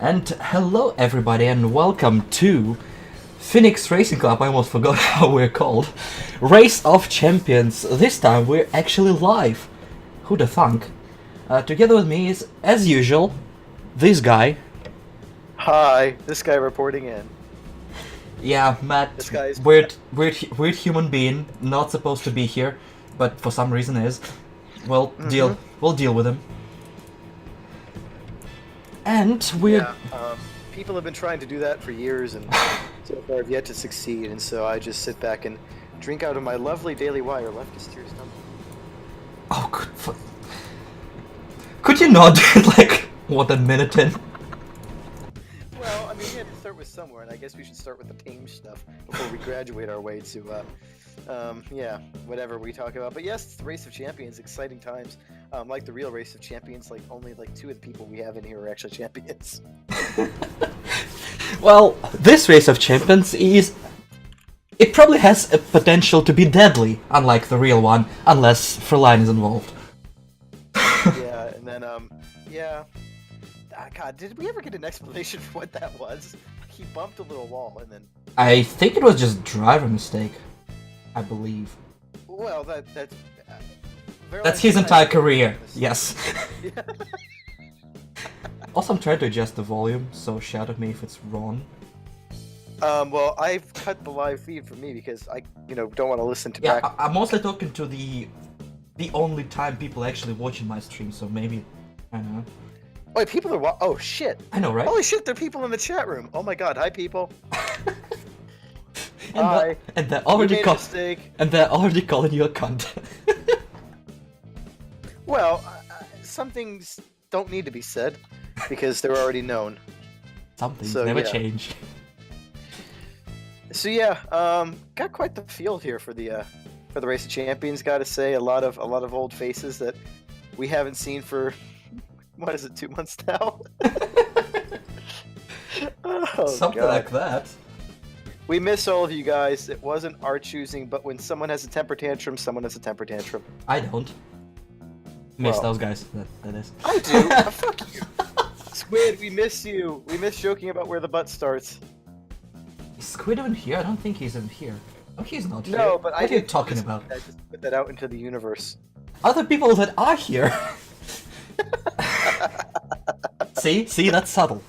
And hello everybody and welcome to Phoenix Racing Club, I almost forgot how we're called. Race of Champions. This time we're actually live. Who'da thunk? Together with me is, as usual, this guy. Hi, this guy reporting in. Yeah, Matt, This guy's weird human being, not supposed to be here, but for some reason is. We'll deal with him. And we're... people have been trying to do that for years and so far have yet to succeed, and so I just sit back and drink out of my lovely Daily Wire leftist tears tumbler. Oh, could you not do it like, what, a minute in? Well, I mean, we had to start with somewhere, and I guess we should start with the tame stuff before we graduate our way to, yeah, whatever we talk about. But yes, it's the Race of Champions, exciting times. Like the real Race of Champions, like only like 2 of the people we have in here are actually champions. Well, this Race of Champions is... It probably has a potential to be deadly, unlike the real one, unless Frelline is involved. Yeah, and then, yeah. God, did we ever get an explanation for what that was? He bumped a little wall, and then... I think it was just driver mistake, I believe. Well, That's his entire career, yes. Yeah. Also, I'm trying to adjust the volume, so shout at me if it's wrong. Well, I've cut the live feed for me because I, don't want to listen to Yeah, back. I'm mostly talking to the only time people actually watching my stream, so maybe, I don't know. Wait, people are oh shit! I know, right? Holy shit, there are people in the chat room! Oh my god, hi people! And they're already calling you a cunt. Well, some things don't need to be said because they're already known. Some things So, never yeah. change. So yeah, got quite the field here for the Race of Champions. Got to say, a lot of old faces that we haven't seen for what is it, 2 months now? Oh, Something God. like that. We miss all of you guys. It wasn't our choosing, but when someone has a temper tantrum, someone has a temper tantrum. I don't. Miss Well. those guys, that is. I do. Fuck you. Squid, we miss you. We miss joking about where the butt starts. Is Squid even here? I don't think he's even here. Oh, he's not here. No, but what are you talking about? I just put that out into the universe. Other people that are here. See, that's subtle.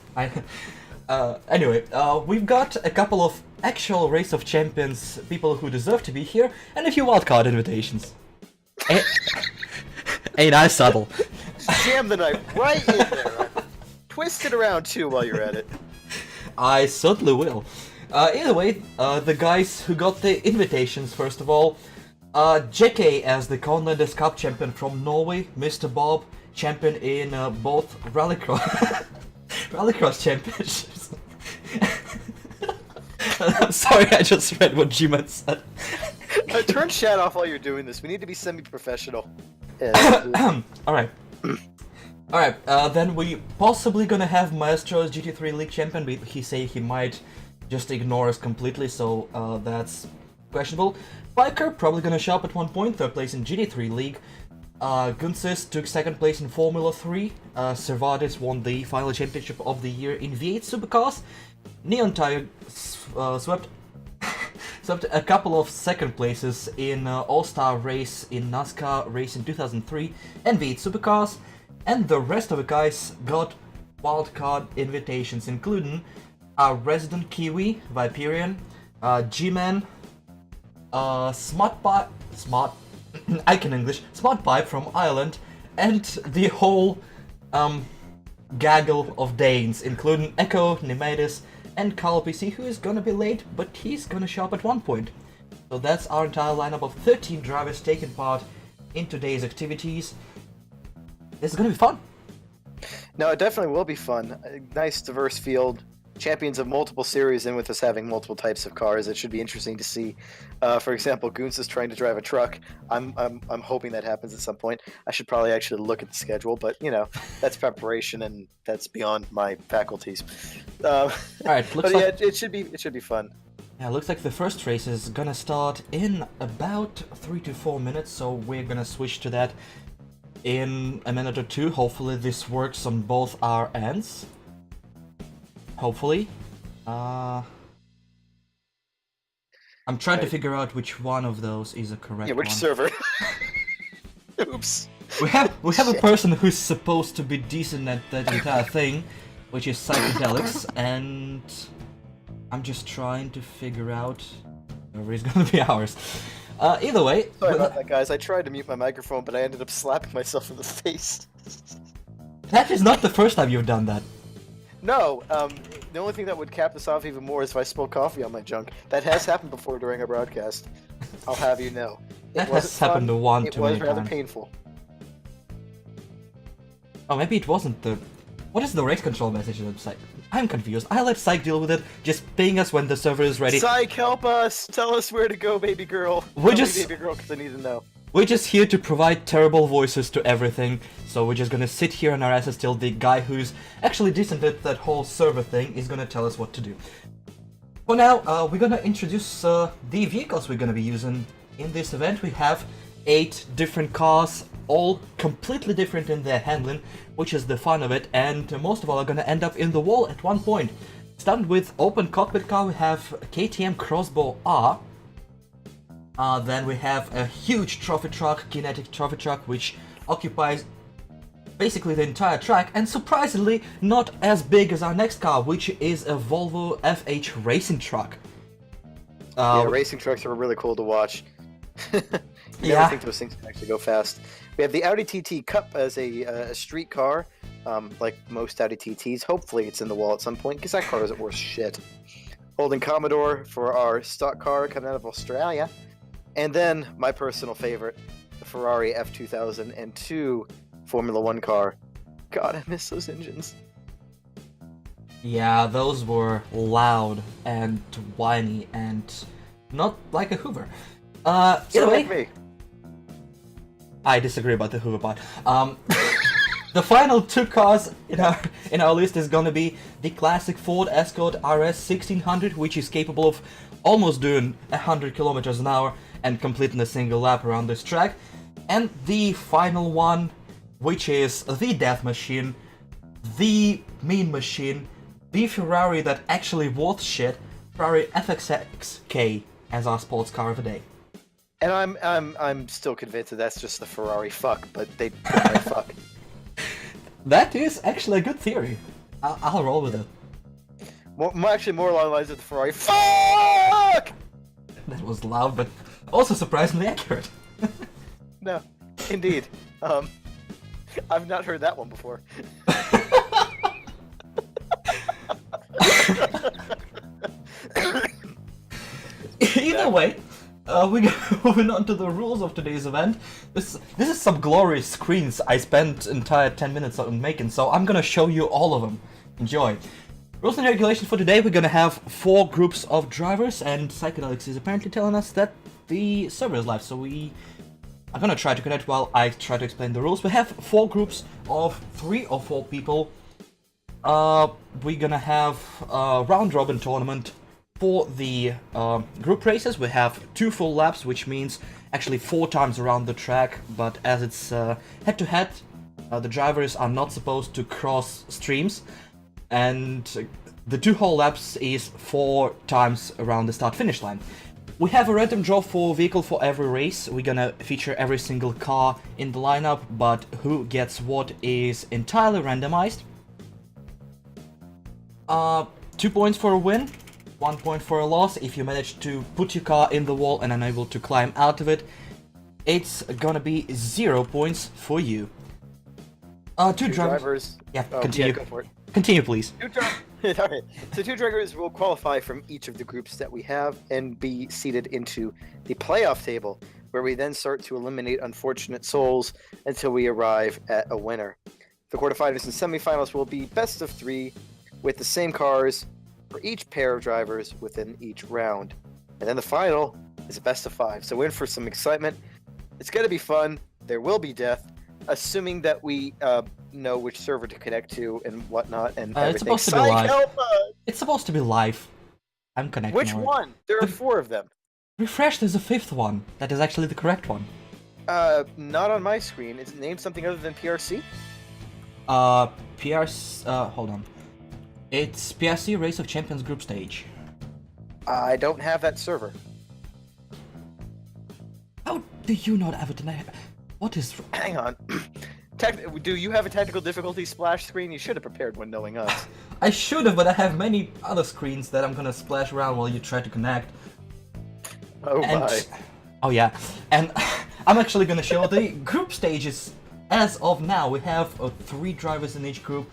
Anyway, we've got a couple of actual Race of Champions people who deserve to be here, and a few wildcard invitations. Ain't I subtle? Jam the knife right in there. Twist it around too while you're at it. I certainly will. Either way, the guys who got the invitations, first of all, JK as the Conlanders Cup champion from Norway, Mr. Bob, champion in both rallycross championships. I'm sorry, I just read what G-Man said. Turn chat off while you're doing this. We need to be semi-professional. Alright. Alright, then we possibly gonna have Maestro's GT3 League champion, but he say he might just ignore us completely, so that's questionable. Biker probably gonna show up at one point, 3rd place in GT3 League. Gunsis took 2nd place in Formula 3. Servadis won the final championship of the year in V8 Supercars. Neon Tire swept a couple of 2nd places in All-Star Race in NASCAR Race in 2003 and V8 Supercars. And the rest of the guys got wildcard invitations, including Resident Kiwi, Viperion, G-Man, Smart Pipe from Ireland, and the whole gaggle of Danes, including Echo, Nemedis, and Carl PC, who is gonna be late, but he's gonna show up at one point. So that's our entire lineup of 13 drivers taking part in today's activities. This is gonna be fun. No, it definitely will be fun. A nice, diverse field. Champions of multiple series, and with us having multiple types of cars, it should be interesting to see. For example, Goons is trying to drive a truck. I'm hoping that happens at some point. I should probably actually look at the schedule, but that's preparation, and that's beyond my faculties. All right, But yeah, it should be fun. Yeah, looks like the first race is gonna start in about 3 to 4 minutes, so we're gonna switch to that in a minute or two. Hopefully this works on both our ends. hopefully. I'm trying to Right. figure out which one of those is a correct Yeah, which one. server? Oops. We have a Shit. person who's supposed to be decent at that entire thing, which is psychedelics, and I'm just trying to figure out whoever is gonna be ours. Either way, Sorry about that, guys. I tried to mute my microphone, but I ended up slapping myself in the face. that is not the first time you've done that. No, the only thing that would cap this off even more is if I spilled coffee on my junk. That has happened before during a broadcast. I'll have you know. That wasn't has happened fun, one It too was many rather times. painful. Oh, maybe it wasn't the... What is the race control message on the website? I'm confused. I let Psych deal with it, just ping us when the server is ready. Psych, help us! Tell us where to go, baby girl. We're Tell just- me, baby girl, because I need to know. We're just here to provide terrible voices to everything, so we're just gonna sit here on our asses till the guy who's actually decent at that whole server thing is gonna tell us what to do. For now, we're gonna introduce the vehicles we're gonna be using in this event. We have 8 different cars, all completely different in their handling, which is the fun of it, and most of all are gonna end up in the wall at one point. Starting with open cockpit car, we have KTM Crossbow R. Then we have a huge trophy truck, kinetic trophy truck, which occupies basically the entire track, and surprisingly not as big as our next car, which is a Volvo FH racing truck. Yeah, racing trucks are really cool to watch. You Yeah. never think those things can actually go fast. We have the Audi TT Cup as a street car, like most Audi TTs. Hopefully it's in the wall at some point, because that car isn't worth shit. Holden Commodore for our stock car coming out of Australia. And then, my personal favorite, the Ferrari F2002 Formula 1 car. God, I miss those engines. Yeah, those were loud and whiny and not like a Hoover. Either So way, like me. I disagree about the Hoover part. The final 2 cars in our list is gonna be the classic Ford Escort RS 1600, which is capable of almost doing 100 kilometers an hour and completing a single lap around this track, and the final one, which is the death machine, the mean machine, the Ferrari that actually worth shit, Ferrari FXXK as our sports car of the day. And I'm still convinced that that's just the Ferrari fuck, but they fuck. That is actually a good theory. I'll roll with it. Actually, more along the lines of the Ferrari fuck. That was loud, but also surprisingly accurate. No, indeed. I've not heard that one before. Either way, we're moving on to the rules of today's event. This is some glorious screens I spent entire 10 minutes on making, so I'm gonna show you all of them. Enjoy. Rules and regulations for today, we're gonna have 4 groups of drivers, and Psychedelics is apparently telling us that the server is live, so I'm gonna try to connect while I try to explain the rules. We have 4 groups of 3 or 4 people. We're gonna have a round-robin tournament. For the group races, we have 2 full laps, which means actually 4 times around the track, but as it's head-to-head, the drivers are not supposed to cross streams, and the 2 whole laps is 4 times around the start-finish line. We have a random draw for vehicle for every race. We're gonna feature every single car in the lineup, but who gets what is entirely randomized. 2 points for a win, 1 point for a loss. If you manage to put your car in the wall and unable to climb out of it, it's gonna be 0 points for you. Two drivers. Yeah, continue. Yeah, go for it. Continue, please. Alright, so 2 drivers will qualify from each of the groups that we have and be seated into the playoff table, where we then start to eliminate unfortunate souls until we arrive at a winner. The quarterfinals and semifinals will be best of 3 with the same cars for each pair of drivers within each round. And then the final is a best of 5. So in for some excitement. It's going to be fun. There will be death, assuming that we know which server to connect to and whatnot and everything. It's supposed to be Psych, live. help us! It's supposed to be live. I'm connecting. Which already. one? There are 4 of them. Refresh, there's a 5th one. That is actually the correct one. Not on my screen. Is it named something other than PRC? PRC, hold on. It's PRC Race of Champions group stage. I don't have that server. How do you not have it? What is... Hang on. Do you have a technical difficulty splash screen? You should have prepared one knowing us. I should have, but I have many other screens that I'm gonna splash around while you try to connect. Oh my. Oh yeah, and I'm actually gonna show the group stages. As of now, we have 3 drivers in each group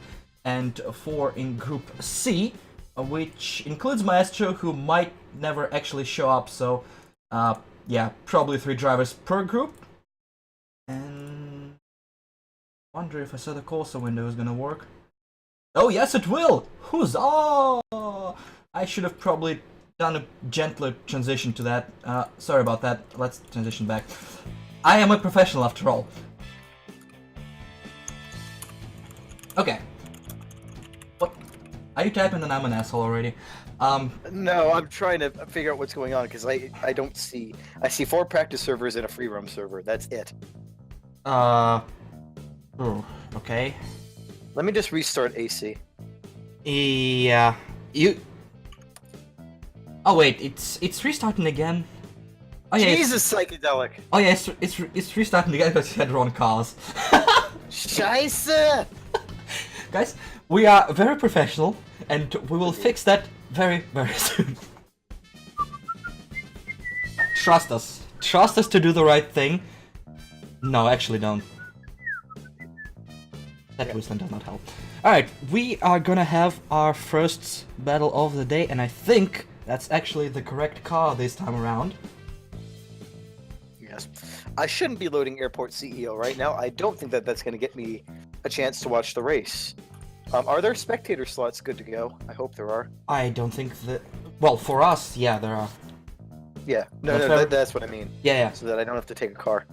and 4 in Group C, which includes Maestro, who might never actually show up, so yeah, probably 3 drivers per group. And wonder if I saw the Corsa window is gonna work. Oh yes, it will! Huzzah! I should have probably done a gentler transition to that. Sorry about that. Let's transition back. I am a professional after all. Okay. What? Are you typing and I'm an asshole already? No, I'm trying to figure out what's going on because I don't see. I see 4 practice servers and a free roam server. That's it. Oh, okay. Let me just restart AC. Yeah. You. Oh wait, it's restarting again. Oh yeah. Jesus, psychedelic. Oh yeah, it's restarting again because you had wrong cars. Scheiße! Guys, we are very professional, and we will fix that very, very soon. Trust us. Trust us to do the right thing. No, actually don't. That whistling does not help. Alright, we are gonna have our first battle of the day, and I think that's actually the correct car this time around. Yes. I shouldn't be loading Airport CEO right now. I don't think that that's going to get me a chance to watch the race. Are there spectator slots good to go? I hope there are. I don't think that... Well, for us, yeah, there are. Yeah, that's what I mean. Yeah. So that I don't have to take a car.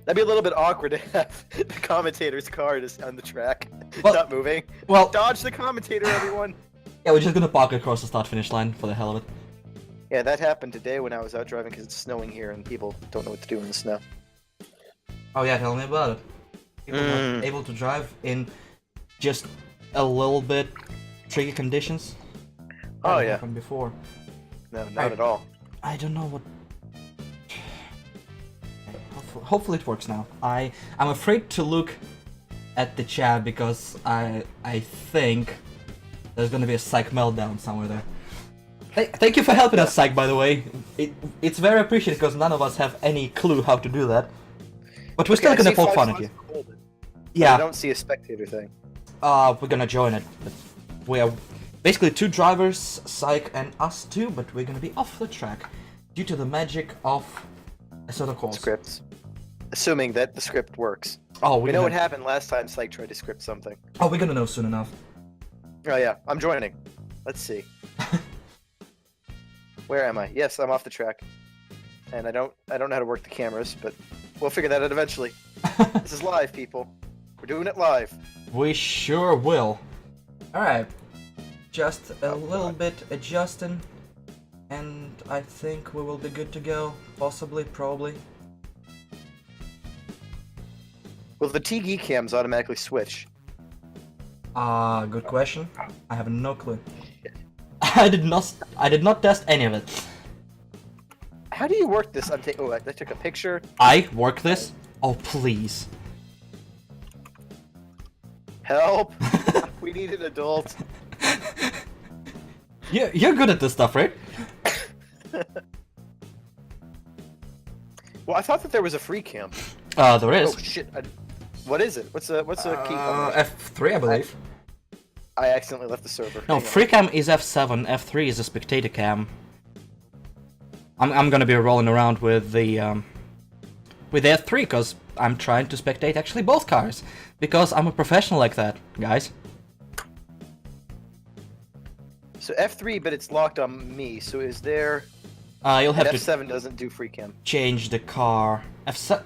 That'd be a little bit awkward to have the commentator's car just on the track, not moving. Well, dodge the commentator, everyone. Yeah, we're just gonna park across the start-finish line for the hell of it. Yeah, that happened today when I was out driving because it's snowing here and people don't know what to do in the snow. Oh yeah, tell me about it. People not able to drive in just a little bit tricky conditions. Oh yeah. Happened before. No, not at all. I don't know what. Hopefully it works now. I'm afraid to look at the chat because I think there's gonna be a psych meltdown somewhere there. Thank you for helping us, Psych, by the way. It's very appreciated because none of us have any clue how to do that. But we're still gonna poke fun at you. Yeah. I don't see a spectator thing. We're gonna join it. But we are basically 2 drivers, Psych and us 2, but we're gonna be off the track due to the magic of a sort of calls. Scripts. Assuming that the script works. Oh, we know what happened last time Psych tried to script something. Oh, we're gonna know soon enough. Oh yeah, I'm joining. Let's see. Where am I? Yes, I'm off the track. And I don't know how to work the cameras, but we'll figure that out eventually. This is live, people. We're doing it live. We sure will. Alright. Just a little bit adjusting. And I think we will be good to go. Possibly, probably. Will the TG cams automatically switch? Good question. I have no clue. I did not test any of it. How do you work this? I took a picture. I work this? Oh, please. Help! We need an adult. You're good at this stuff, right? Well, I thought that there was a free cam. There is. Oh shit! What is it? What's the key? F3, I believe. I accidentally left the server. No, free cam is F7. F3 is a spectator cam. I'm gonna be rolling around with the F3 because I'm trying to spectate actually both cars because I'm a professional like that, guys. So F3, but it's locked on me. So is there? You'll have to. F7 doesn't do free cam. Change the car. F7.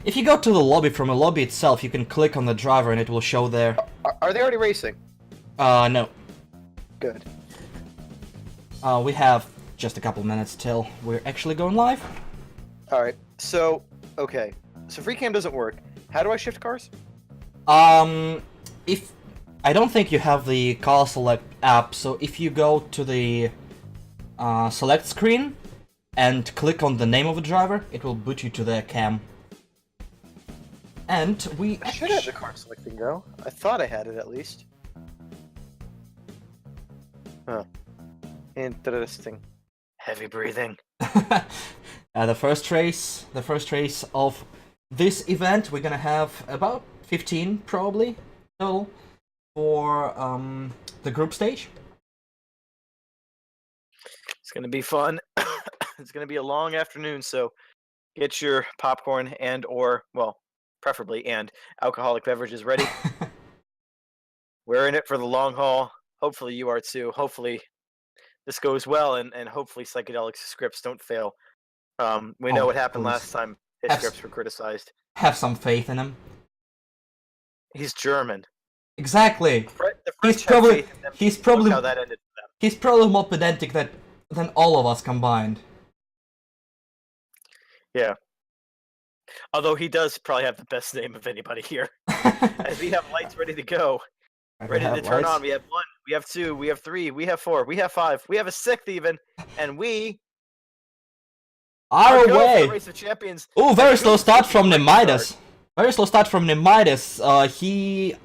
If you go to the lobby from a lobby itself, you can click on the driver and it will show there. Are they already racing? No. Good. We have just a couple minutes till we're actually going live. Alright, so, okay. So free cam doesn't work. How do I shift cars? If I don't think you have the car select app, so if you go to the select screen and click on the name of the driver, it will boot you to their cam. And we I should have the car selecting go. I thought I had it at least. Huh. Interesting. Heavy breathing. the first race of this event, we're gonna have about 15 probably total for the group stage. It's gonna be fun. It's gonna be a long afternoon, so get your popcorn and or, well, preferably and alcoholic beverages ready. We're in it for the long haul. Hopefully you are too. Hopefully this goes well, and hopefully psychedelic scripts don't fail. We know what happened last time his scripts were criticized. Have some faith in him. He's German. Exactly. He's probably how that ended for them. He's probably more pedantic than all of us combined. Yeah. Although he does probably have the best name of anybody here. As we have lights ready to go. Ready to turn on. We have 1, we have 2, we have 3, we have 4, we have 5, we have a 6th even, and we are away. For the Race of Champions. Oh, very slow start from Nemidas. Very slow start from Nemidas.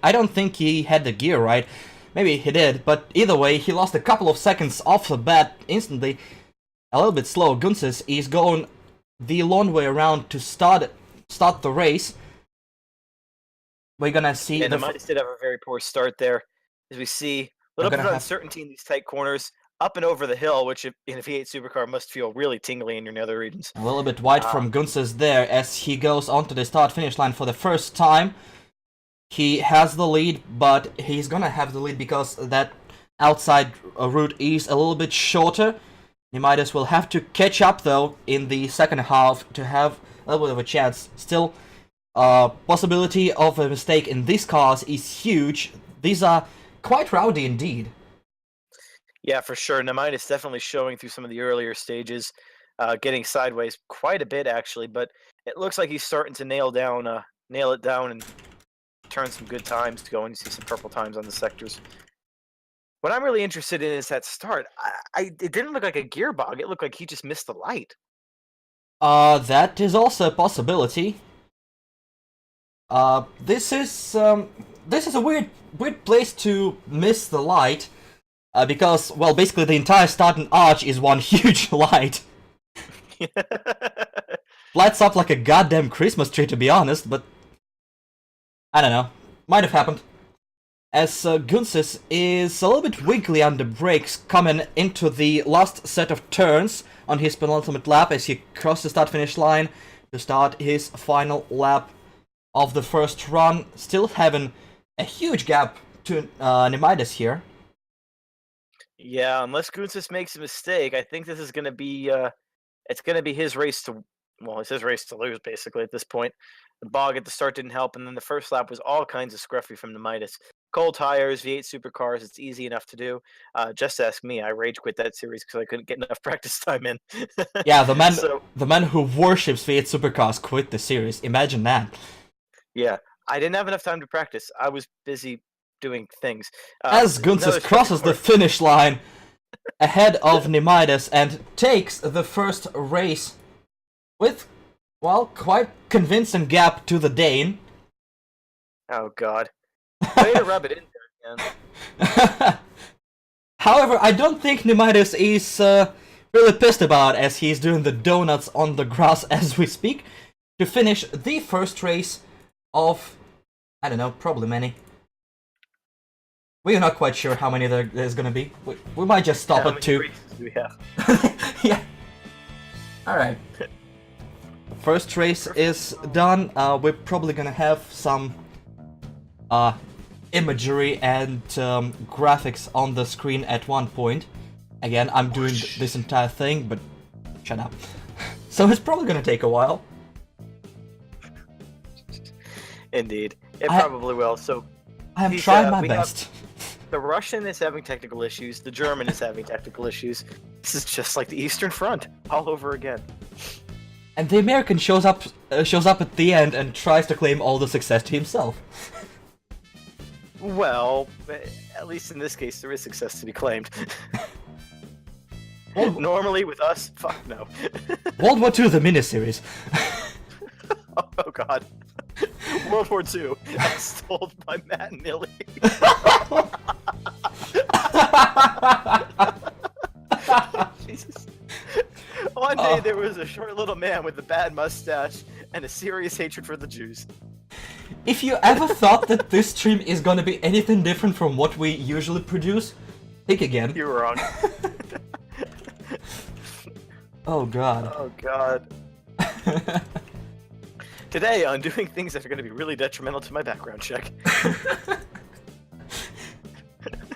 I don't think he had the gear right. Maybe he did, but either way, he lost a couple of seconds off the bat instantly. A little bit slow. Gunses is going the long way around to start the race. We're gonna see. And Nemidas did have a very poor start there, as we see a little bit of uncertainty in these tight corners, up and over the hill, which in a V8 supercar must feel really tingly in your nether regions. A little bit wide from Gunses there as he goes onto the start-finish line for the first time. He has the lead, but he's gonna have the lead because that outside route is a little bit shorter. Nemidas will have to catch up though in the second half to have a little bit of a chance. Still, possibility of a mistake in these cars is huge. These are quite rowdy indeed. Yeah, for sure. Nemidas definitely showing through some of the earlier stages, getting sideways quite a bit actually, but it looks like he's starting to nail it down and turn some good times to go, and you see some purple times on the sectors. What I'm really interested in is that start. It didn't look like a gear bog. It looked like he just missed the light. That is also a possibility. This is a weird place to miss the light, because, well, basically the entire starting arch is one huge light. Lights up like a goddamn Christmas tree, to be honest, but I don't know. Might have happened. As Gunses is a little bit wiggly under brakes coming into the last set of turns on his penultimate lap as he crosses the start-finish line to start his final lap of the first run. Still having a huge gap to Nemidas here. Yeah, unless Gunses makes a mistake, I think this is going to be it's going to be his race to, well, it's his race to lose basically at this point. The bog at the start didn't help, and then the first lap was all kinds of scruffy from Nemidas. Cold tires, V8 supercars, it's easy enough to do. Just ask me, I rage quit that series because I couldn't get enough practice time in. Yeah, the man who worships V8 supercars quit the series. Imagine that. Yeah, I didn't have enough time to practice. I was busy doing things. As Gunses crosses the finish line ahead of Nemidas and takes the first race with, well, quite convincing gap to the Dane. Oh god. Way to rub it in there again. However, I don't think Nemidas is really pissed about it, as he's doing the donuts on the grass as we speak to finish the first race of, I don't know, probably many. We're not quite sure how many there's gonna be. We might just stop at 2. Races do we have? Yeah. Alright. First race is done. We're probably gonna have some imagery and graphics on the screen at one point. Again, I'm doing this entire thing, but shut up. So it's probably gonna take a while. Indeed. It probably will. So I'm trying my best. The Russian is having technical issues. The German is having technical issues. This is just like the Eastern Front all over again. And the American shows up at the end and tries to claim all the success to himself. Well, at least in this case, there is success to be claimed. World, Normally with us, fuck no. World War II, the miniseries. Oh god. World War II, as told by Matt and Millie. Jesus. One day there was a short little man with a bad mustache and a serious hatred for the Jews. If you ever thought that this stream is gonna be anything different from what we usually produce, think again. You were wrong. Oh god. Oh god. Today I'm doing things that are going to be really detrimental to my background check.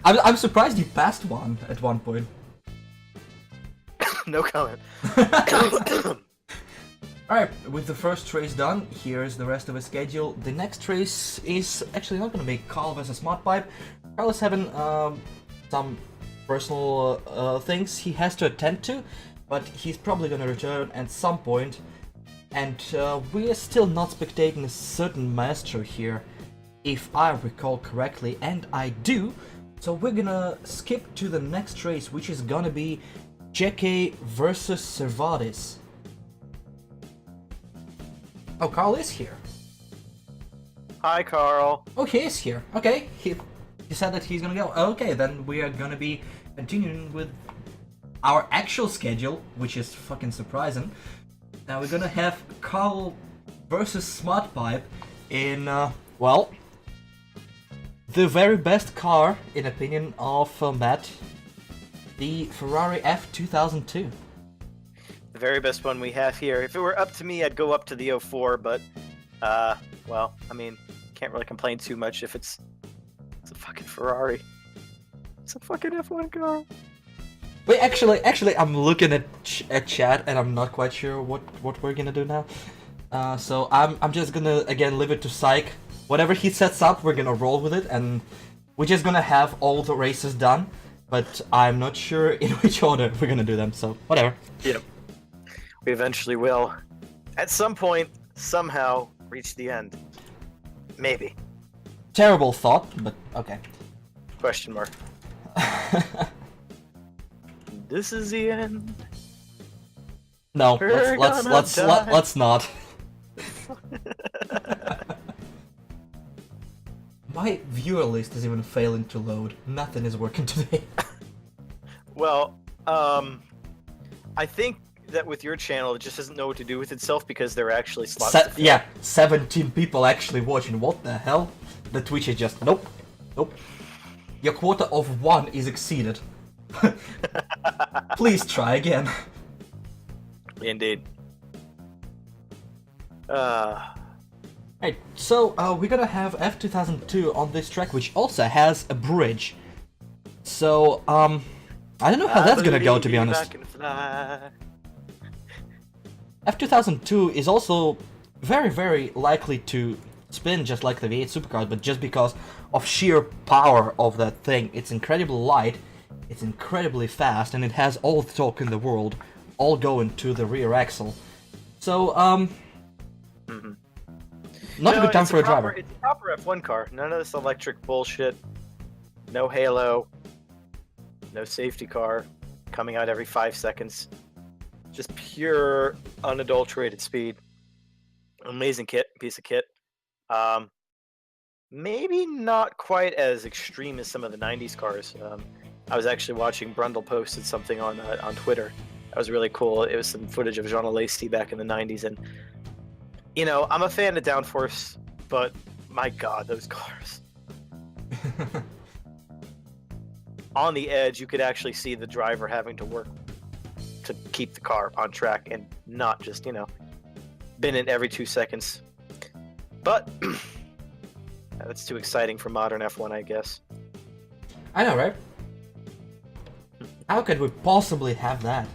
I'm surprised you passed one at one point. No comment. Alright, with the first race done, here's the rest of the schedule. The next race is actually not gonna be Carl versus SmartPipe. Carl is having some personal things he has to attend to, but he's probably gonna return at some point. And we are still not spectating a certain maestro here, if I recall correctly, and I do. So we're gonna skip to the next race, which is gonna be Jeke versus Cervadis. Oh, Carl is here. Hi, Carl. Oh, he is here. Okay, he said that he's gonna go. Okay, then we are gonna be continuing with our actual schedule, which is fucking surprising. Now we're gonna have Carl versus SmartPipe in, well, the very best car, in opinion of Matt, the Ferrari F2002. The very best one we have here. If it were up to me, I'd go up to the 04, but, well, I mean, can't really complain too much if it's a fucking Ferrari. It's a fucking F1 car. Wait, actually, I'm looking at chat and I'm not quite sure what we're gonna do now. So I'm just gonna again leave it to Psych. Whatever he sets up, we're gonna roll with it, and we're just gonna have all the races done. But I'm not sure in which order we're gonna do them. So whatever. Yep. We eventually will, at some point, somehow, reach the end. Maybe. Terrible thought, but okay. Question mark. This is the end. No, We're let's not. My viewer list is even failing to load. Nothing is working today. Well, I think that with your channel, it just doesn't know what to do with itself because there are actually slots. To fill. Yeah, 17 people actually watching. What the hell? The Twitch is just nope. Your quota of 1 is exceeded. Please try again. Indeed. Right, so we're gonna have F2002 on this track, which also has a bridge. So, I don't know how that's gonna go, to be honest. F2002 is also very, very likely to spin just like the V8 Supercars, but just because of sheer power of that thing. It's incredibly light, it's incredibly fast, and it has all the torque in the world, all going to the rear axle. So, not a good time for a driver. It's a proper F1 car. None of this electric bullshit. No halo. No safety car coming out every 5 seconds. Just pure, unadulterated speed. Amazing piece of kit. Maybe not quite as extreme as some of the 90s cars. I was actually watching Brundle posted something on Twitter. That was really cool. It was some footage of Jean Alesi back in the 90s, and you know, I'm a fan of Downforce, but my god, those cars. On the edge, you could actually see the driver having to work to keep the car on track and not just, you know, bin it every 2 seconds. But that's too exciting for modern F1, I guess. I know, right? How could we possibly have that?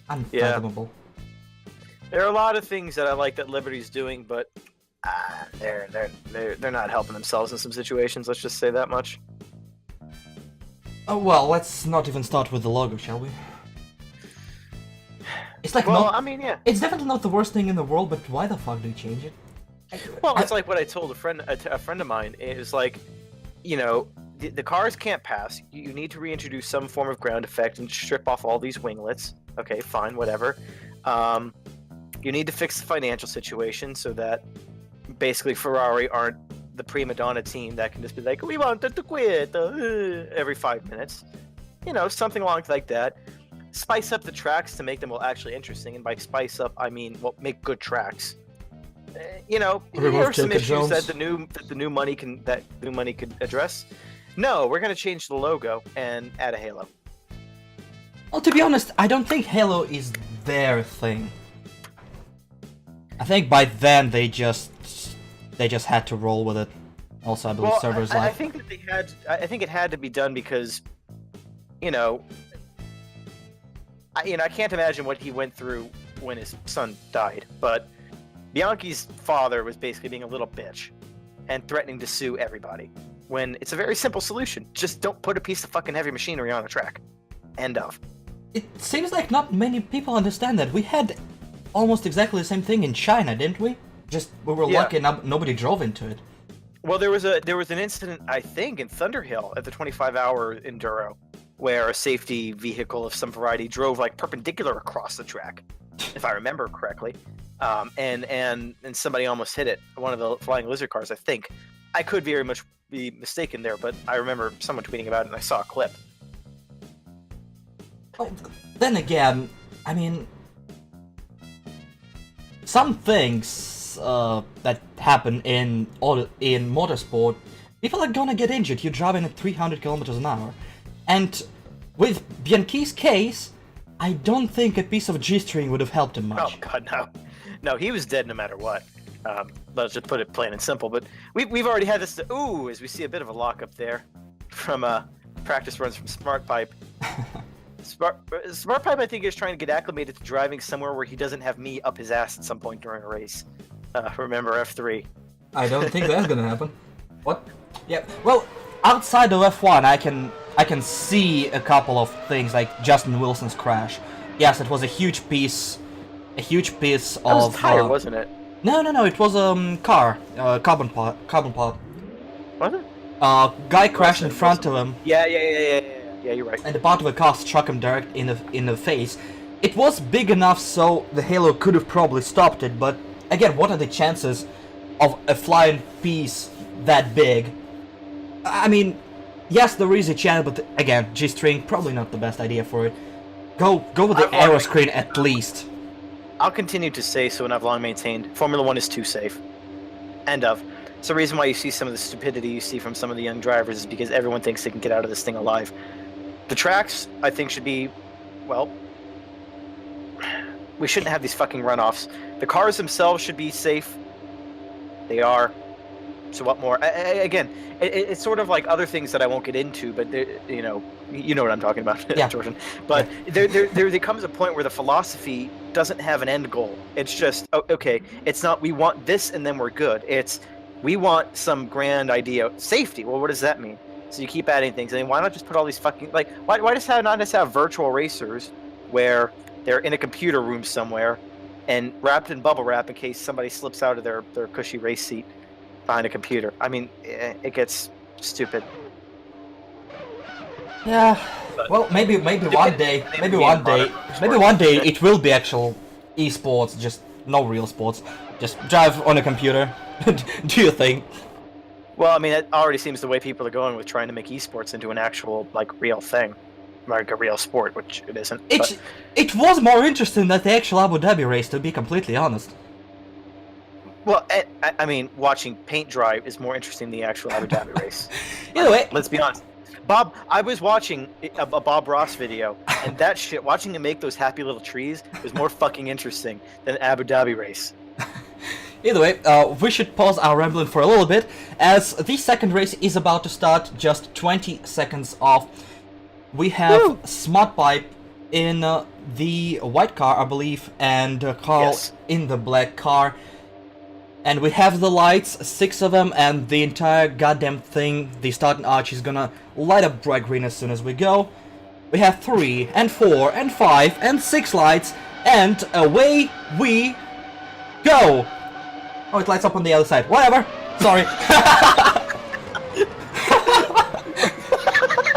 Unfathomable. Yeah. There are a lot of things that I like that Liberty's doing, but they're not helping themselves in some situations. Let's just say that much. Oh well, let's not even start with the logo, shall we? It's like Well, not. I mean, yeah. It's definitely not the worst thing in the world, but why the fuck do you change it? Well, it's like what I told a friend of mine. It was like, you know, the cars can't pass. You need to reintroduce some form of ground effect and strip off all these winglets. Okay, fine, whatever. You need to fix the financial situation so that basically Ferrari aren't the prima donna team that can just be like, we wanted to quit every 5 minutes. You know, something along like that. Spice up the tracks to make them actually interesting, and by spice up, I mean make good tracks. You know, there are some issues that the new money could address. No, we're gonna change the logo and add a halo. Well, to be honest, I don't think Halo is their thing. I think by then they just had to roll with it. Also, I believe servers I think that they had. I think it had to be done because, you know, I can't imagine what he went through when his son died. But Bianchi's father was basically being a little bitch and threatening to sue everybody. When it's a very simple solution: just don't put a piece of fucking heavy machinery on a track. End of. It seems like not many people understand that. We had almost exactly the same thing in China, didn't we? Just we were lucky nobody drove into it. Well, there was an incident, I think, in Thunderhill at the 25-hour enduro, where a safety vehicle of some variety drove like perpendicular across the track, if I remember correctly, and somebody almost hit it. One of the Flying Lizard cars, I think. I could very much be mistaken there, but I remember someone tweeting about it, and I saw a clip. Well, then again, I mean, some things that happen in motorsport, people are gonna get injured. You're driving at 300 kilometers an hour, and with Bianchi's case, I don't think a piece of G-string would have helped him much. Oh God, no, he was dead no matter what. Let's just put it plain and simple. But we've already had this. As we see a bit of a lockup there from practice runs from Smart Pipe. Smart Pipe, I think, is trying to get acclimated to driving somewhere where he doesn't have me up his ass at some point during a race. Remember F3. I don't think that's gonna happen. What? Yeah. Well, outside of F1, I can see a couple of things like Justin Wilson's crash. Yes, it was a huge piece of. That was a tire, wasn't it? No, it was carbon part. Was it? Guy crashed in front of him. Yeah, you're right. And the part of the car struck him direct in the face. It was big enough so the halo could have probably stopped it, but again, what are the chances of a flying piece that big? I mean, yes, there is a chance, but again, G-string probably not the best idea for it. Go with the aero screen at least. I'll continue to say so, and I've long maintained Formula One is too safe. End of. It's the reason why you see some of the stupidity you see from some of the young drivers is because everyone thinks they can get out of this thing alive. The tracks, I think, should be, well, we shouldn't have these fucking runoffs. The cars themselves should be safe. They are. So what more? Again, it's sort of like other things that I won't get into, but you know what I'm talking about, yeah. Jordan. But yeah. there comes a point where the philosophy doesn't have an end goal. It's just okay. It's not we want this and then we're good. It's we want some grand idea. Safety. Well, what does that mean? So you keep adding things. I mean, why not just put all these fucking like why not just have virtual racers where they're in a computer room somewhere and wrapped in bubble wrap in case somebody slips out of their cushy race seat behind a computer. I mean, it gets stupid. Yeah. Well, maybe one day it will be actual esports, just no real sports. Just drive on a computer, do your thing. Well, I mean, it already seems the way people are going with trying to make esports into an actual like real thing, like a real sport, which it isn't. It was more interesting than the actual Abu Dhabi race, to be completely honest. Well, I mean, watching paint dry is more interesting than the actual Abu Dhabi race. Either way, let's be honest. Bob, I was watching a Bob Ross video, and that shit, watching him make those happy little trees was more fucking interesting than the Abu Dhabi race. Either way, we should pause our rambling for a little bit, as the second race is about to start just 20 seconds off. We have Smart Pipe in the white car, I believe, and Carl in the black car. And we have the lights, 6 of them, and the entire goddamn thing, the starting arch, is gonna light up bright green as soon as we go. We have 3, and 4, and 5, and 6 lights, and away we go! Oh, it lights up on the other side. Whatever. Sorry.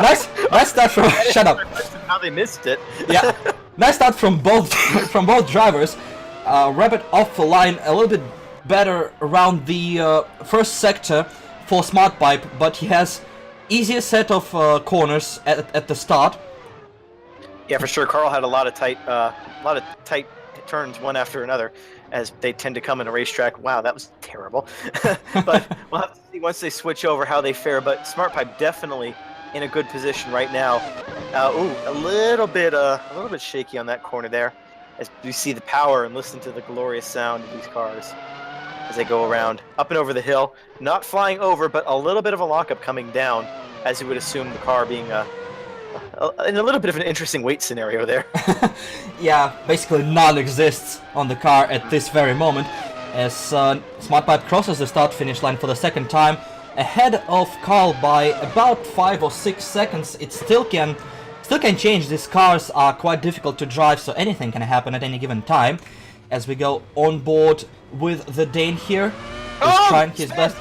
nice start from. Shut up. How they missed it. Yeah. Nice start from both drivers. Wrap it off the line a little bit better around the first sector for Smart Pipe, but he has easier set of corners at the start. Yeah, for sure. Carl had a lot of tight turns one after another, as they tend to come in a racetrack. Wow, that was terrible. But we'll have to see once they switch over how they fare. But Smart Pipe definitely in a good position right now. A little bit shaky on that corner there, as you see the power and listen to the glorious sound of these cars as they go around, up and over the hill. Not flying over, but a little bit of a lockup coming down, as you would assume the car being in a little bit of an interesting weight scenario there. Yeah, basically none exists on the car at this very moment, as Smart Pipe crosses the start-finish line for the second time, ahead of Carl by about 5 or 6 seconds. It still can change. These cars are quite difficult to drive, so anything can happen at any given time. As we go on board with the Dane here, who's trying his best.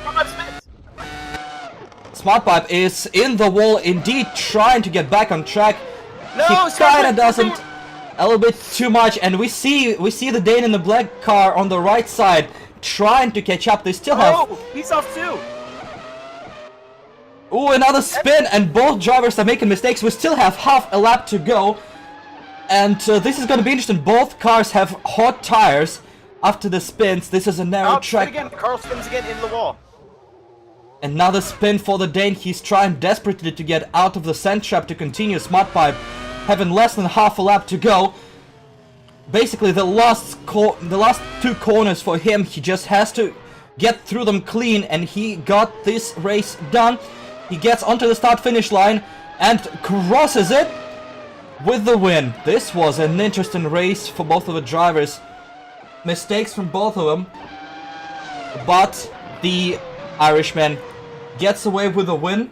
Smart Pipe is in the wall indeed, trying to get back on track. No, he kinda doesn't, a little bit too much, and we see the Dane in the black car on the right side trying to catch up. They still have. Oh, he's off too. Ooh, another spin, and both drivers are making mistakes. We still have half a lap to go, and this is going to be interesting. Both cars have hot tires after the spins. This is a narrow track. Again. Carl spins again into the wall. Another spin for the Dane. He's trying desperately to get out of the sand trap to continue. Smart Pipe having less than half a lap to go. Basically, the last 2 corners for him, he just has to get through them clean, and he got this race done. He gets onto the start-finish line and crosses it with the win. This was an interesting race for both of the drivers. Mistakes from both of them, but the Irishman gets away with a win.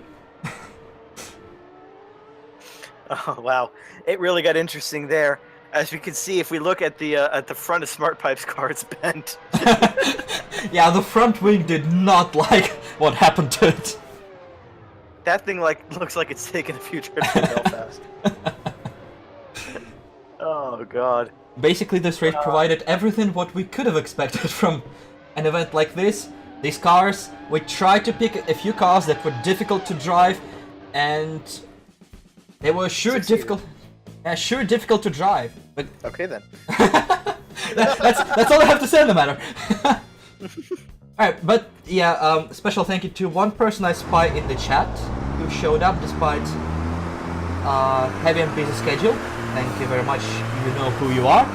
Oh wow, it really got interesting there. As we can see, if we look at the front of Smart Pipe's car, it's bent. Yeah, the front wing did not like what happened to it. That thing looks like it's taken a few trips to Belfast. Oh god. Basically, this race provided everything what we could have expected from an event like this. These cars, we tried to pick a few cars that were difficult to drive, and they were sure difficult to drive. But okay then. that's all I have to say on the matter. Alright, but yeah, special thank you to one person I spy in the chat who showed up despite heavy and busy schedule. Thank you very much, you know who you are.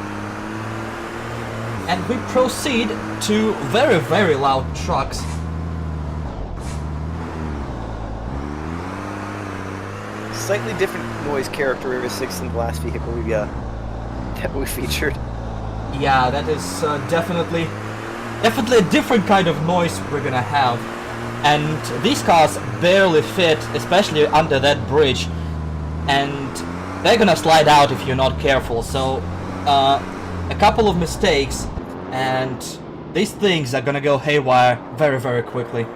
And we proceed to very, very loud trucks. Slightly different noise characteristics than the last vehicle that we featured. Yeah, that is definitely a different kind of noise we're gonna have. And these cars barely fit, especially under that bridge. And they're gonna slide out if you're not careful. So, a couple of mistakes, and these things are gonna go haywire very, very quickly.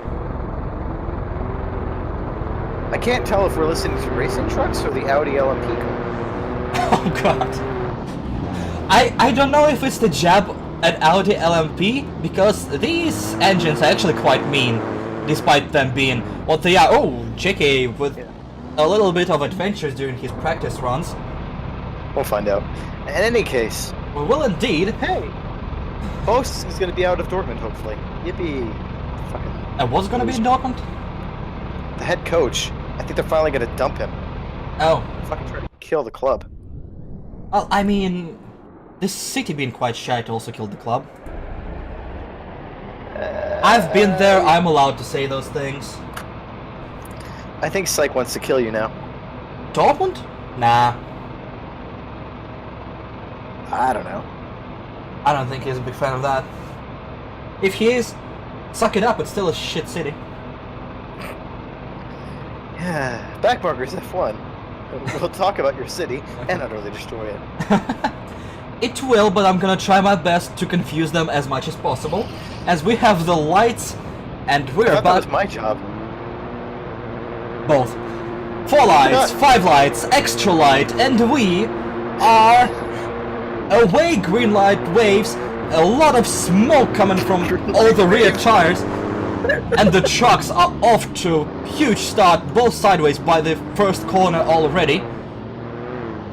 I can't tell if we're listening to racing trucks or the Audi LMP car. Oh god. I don't know if it's the jab at Audi LMP, because these engines are actually quite mean, despite them being what they are. Oh, JK with a little bit of adventures during his practice runs. We'll find out. In any case, We will indeed. hey, Boast is going to be out of Dortmund, hopefully. Yippee. Fucking I was gonna be in Dortmund? the head coach. I think they're finally going to dump him. Oh. Fucking try to kill the club. Well, I mean, this city being quite shite also killed the club. I've been there, I'm allowed to say those things. I think Syke wants to kill you now. Dortmund? Nah. I don't know. I don't think he's a big fan of that. If he is, suck it up, it's still a shit city. Yeah, Backmarkers F1. We'll talk about your city and utterly destroy it. It will, but I'm gonna try my best to confuse them as much as possible. As we have the lights, and we're I thought that about was my job. both. 4 lights, 5 lights, extra light, and we are away. Green light waves, a lot of smoke coming from all the rear tires, and the trucks are off to huge start, both sideways by the first corner already.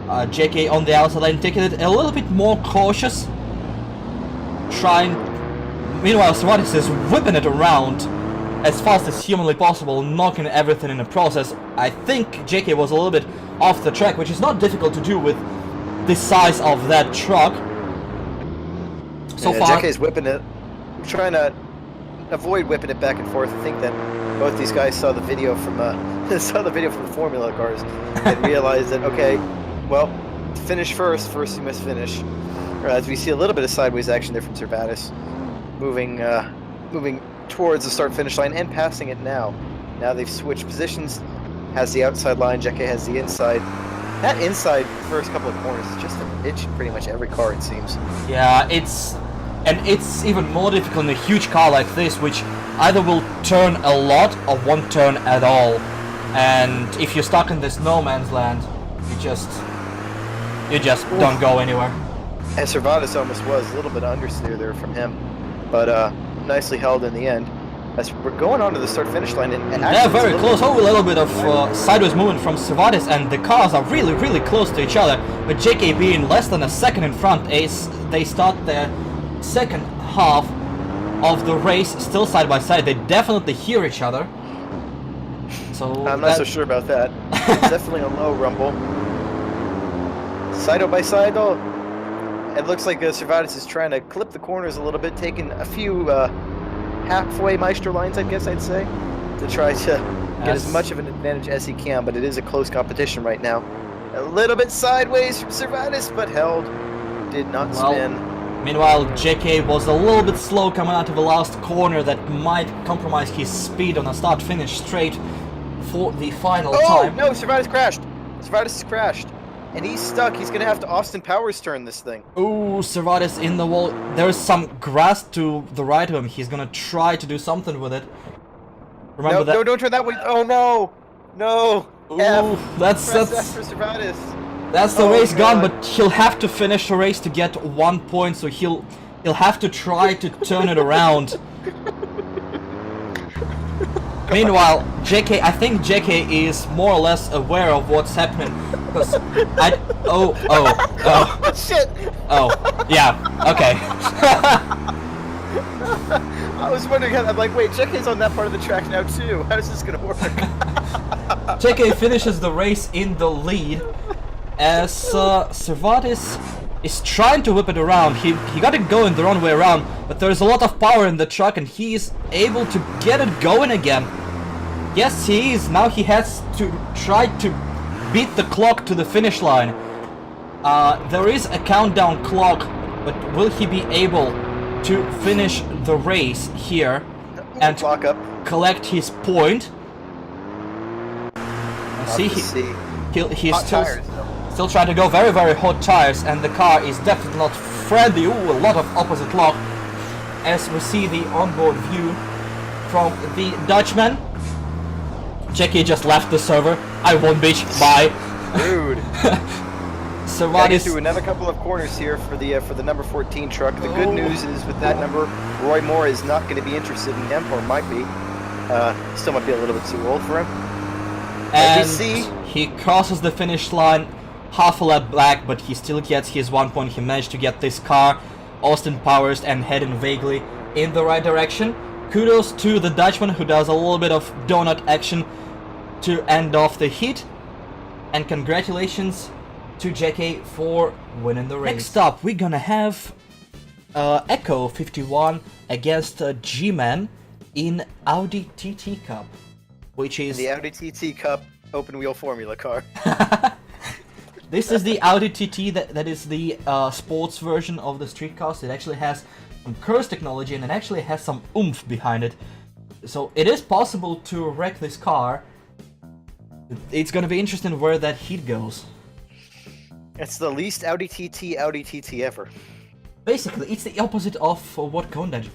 JK on the outside lane taking it a little bit more cautious, meanwhile Servatis is whipping it around as fast as humanly possible, knocking everything in the process. I think JK was a little bit off the track, which is not difficult to do with the size of that truck. So far, JK's whipping it, trying to avoid whipping it back and forth. I think that both these guys saw the video from the Formula cars and realized that, okay, well, finish first you must finish. As we see a little bit of sideways action there from Servatis, moving towards the start-finish line and passing it now. Now they've switched positions. Has the outside line, JK has the inside. That inside first couple of corners is just an itch in pretty much every car, it seems. yeah, it's even more difficult in a huge car like this, which either will turn a lot or won't turn at all. And if you're stuck in this no man's land, you just don't go anywhere. And Servatis almost was a little bit of understeer there from him, but nicely held in the end. As we're going on to the start-finish line, and Yeah, actually very close. Oh, a little bit of sideways movement from Servatis, and the cars are really, really close to each other. But JK being less than a second in front, as they start their second half of the race, still side by side. They definitely hear each other. So I'm not so sure about that. It's definitely a low rumble. Side by side, though, it looks like Servatis is trying to clip the corners a little bit, taking a few halfway Maestro lines, I guess I'd say, to try to get as much of an advantage as he can, but it is a close competition right now. A little bit sideways from Servatis, but held. Did not spin. Meanwhile, JK was a little bit slow coming out of the last corner that might compromise his speed on a start-finish straight for the final time. Oh, no, Servatis crashed. Servatis has crashed. And he's stuck. He's going to have to Austin Powers turn this thing. Ooh, Servatis in the wall. There's some grass to the right of him. He's going to try to do something with it. Remember that? No, don't turn that way. Oh, no. No. Ooh, that's for Servatis. That's the race gone, but he'll have to finish the race to get 1 point, so he'll have to try to turn it around. Meanwhile, I think JK is more or less aware of what's happening, because oh, Shit! Oh, yeah, okay. I was wondering how, I'm like, wait, JK's on that part of the track now too. How is this gonna work? JK finishes the race in the lead, as Servatis is trying to whip it around. He got it going the wrong way around, but there's a lot of power in the truck and he's able to get it going again. Yes, he is. Now he has to try to beat the clock to the finish line. There is a countdown clock, but will he be able to finish the race here and collect his point? See, he's still trying to go very, very hot tires, and the car is definitely not friendly. Ooh, a lot of opposite lock. As we see the onboard view from the Dutchman. JK just left the server. I won, bitch. Bye. Rude. Servatis through another couple of corners here for the number 14 truck. The good news is with that number, Roy Moore is not going to be interested in him, or might be. Still might be a little bit too old for him. And he crosses the finish line half a lap back, but he still gets his 1 point. He managed to get this car, Austin Powers, and heading vaguely in the right direction. Kudos to the Dutchman, who does a little bit of donut action to end off the heat. And congratulations to JK for winning the race. Next up, we're gonna have Echo 51 against G-Man in Audi TT Cup, which is the Audi TT Cup open wheel formula car. This is the Audi TT that is the sports version of the street cars. It actually has some curse technology and it actually has some oomph behind it. So it is possible to wreck this car. It's gonna be interesting where that heat goes. It's the least Audi TT ever. Basically, it's the opposite of what Kondaj.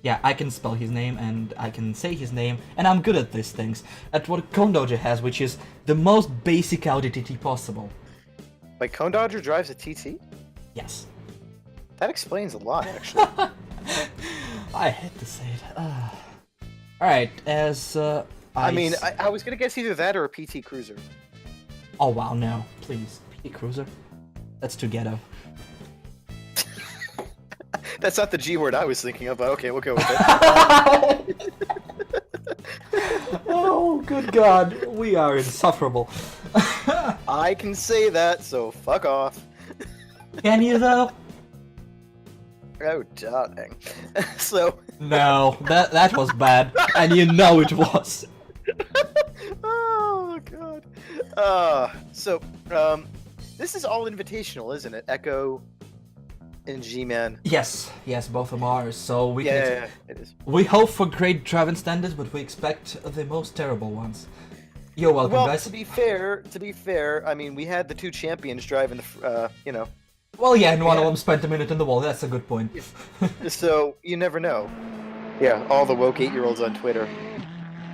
Yeah, I can spell his name and I can say his name, and I'm good at these things. At what Kondoja has, which is the most basic Audi TT possible. Like, Cone Dodger drives a TT? Yes. That explains a lot, actually. I hate to say it. Alright, as I mean, I was gonna guess either that or a PT Cruiser. Oh wow, no, please. PT Cruiser? That's too ghetto. That's not the G word I was thinking of, but okay, we'll go with it. Oh, good God, we are insufferable. I can say that, so fuck off. Can you though? Oh, darling. So. No, that was bad, and you know it was. Oh god. This is all invitational, isn't it? Echo and G-Man. Yes, both of them are. So we Yeah, it is. We hope for great driving standards, but we expect the most terrible ones. You're welcome, Well, guys. to be fair, I mean, we had the two champions driving the, you know. Well, yeah, and one of them spent a minute in the wall. That's a good point. So you never know. Yeah, all the woke 8-year-olds on Twitter.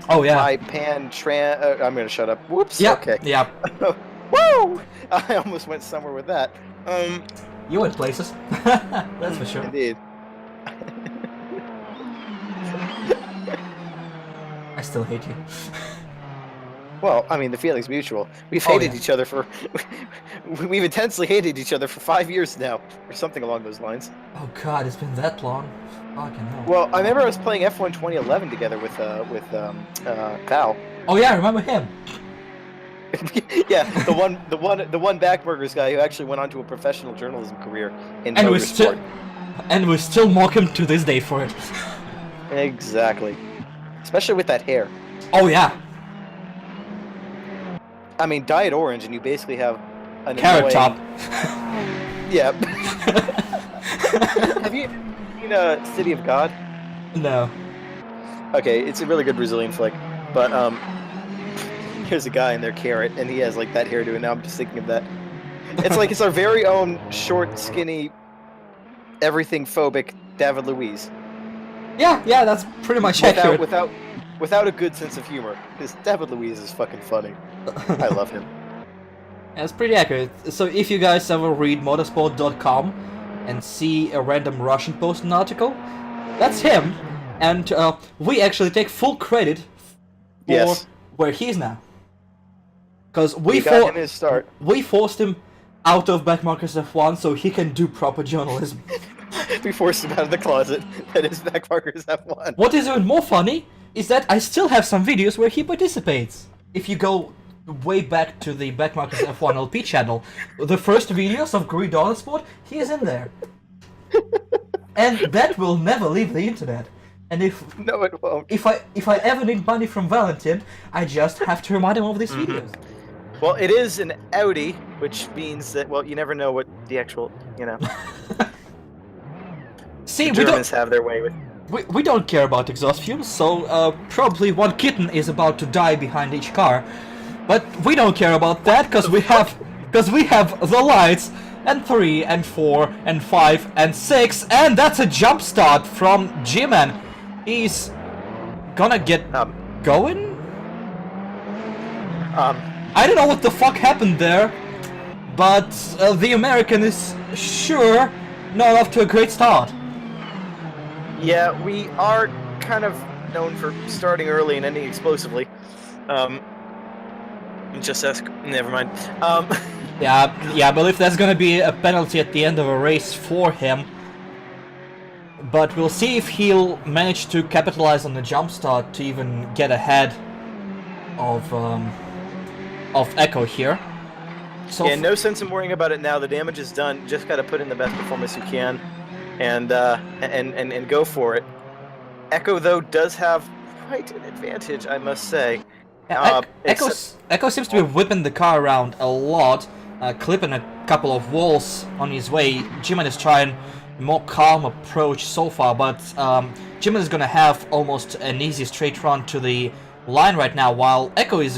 Oh yeah. I'm gonna shut up. Whoops. Yeah. Okay. Yeah. Woo! I almost went somewhere with that. You went places. That's for sure. Indeed. I still hate you. Well, I mean, the feeling's mutual. We've Oh, hated yeah. each other for... We've intensely hated each other for 5 years now, or something along those lines. Oh God, it's been that long. Fucking hell. Well, I remember I was playing F1 2011 together with Cal. Oh yeah, I remember him. Yeah, the one Backburgers guy who actually went on to a professional journalism career in And motorsport. we still mock him to this day for it. Exactly. Especially with that hair. Oh yeah. I mean, dye it orange and you basically have an Carrot Top. Yeah. Have you seen City of God? No. Okay, it's a really good Brazilian flick. But here's a guy in there, Carrot, and he has like that hairdo, and now I'm just thinking of that. It's like it's our very own short, skinny, everything phobic David Luiz. Yeah, that's pretty much accurate. Without a good sense of humor, because David Luiz is fucking funny. I love him. That's pretty accurate. So if you guys ever read motorsport.com and see a random Russian post an article, that's him. And we actually take full credit for where he is now. Because we got him his start. We forced him out of Backmarkers F1 so he can do proper journalism. We forced him out of the closet. That is Backmarkers F1. What is even more funny is that I still have some videos where he participates. If you go way back to the Backmarkers F1 LP channel, the first videos of Greendale Sport, he is in there. And that will never leave the internet. And no, it won't. If I ever need money from Valentin, I just have to remind him of these videos. Well, it is an Audi, which means that, well, you never know what the actual, See, the Germans have their way with. We don't care about exhaust fumes, so probably one kitten is about to die behind each car. But we don't care about that, because we have the lights, and 3, and 4, and 5, and 6, and that's a jump start from G-Man. He's gonna get going? I don't know what the fuck happened there, but the American is sure not off to a great start. Yeah, we are kind of known for starting early and ending explosively. Just ask. Never mind. Yeah, I believe that's gonna be a penalty at the end of a race for him. But we'll see if he'll manage to capitalize on the jump start to even get ahead of Echo here. So yeah, no sense in worrying about it now. The damage is done. Just gotta put in the best performance you can, and go for it. Echo though does have quite an advantage, I must say. Echo seems to be whipping the car around a lot, clipping a couple of walls on his way. G-Man is trying a more calm approach so far, but G-Man is gonna have almost an easy straight run to the line right now, while Echo is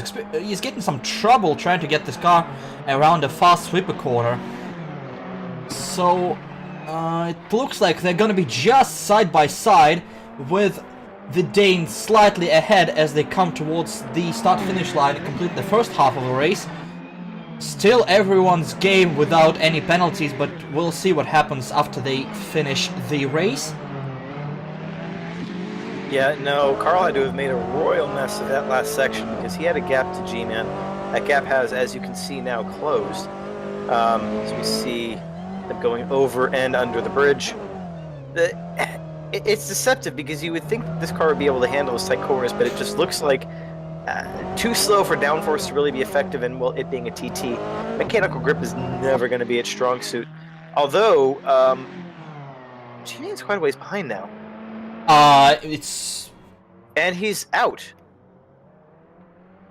getting some trouble trying to get this car around a fast sweeper corner. So it looks like they're gonna be just side by side, with the Danes slightly ahead as they come towards the start-finish line and complete the first half of the race. Still everyone's game without any penalties, but we'll see what happens after they finish the race. Yeah, no, Carl had to have made a royal mess of that last section because he had a gap to G-Man. That gap has, as you can see now, closed. As we see them going over and under the bridge. It's deceptive because you would think that this car would be able to handle this tight corners, but it just looks like too slow for downforce to really be effective, and well, it being a TT, mechanical grip is never going to be its strong suit. Although, G-Man's quite a ways behind now. It's... And he's out.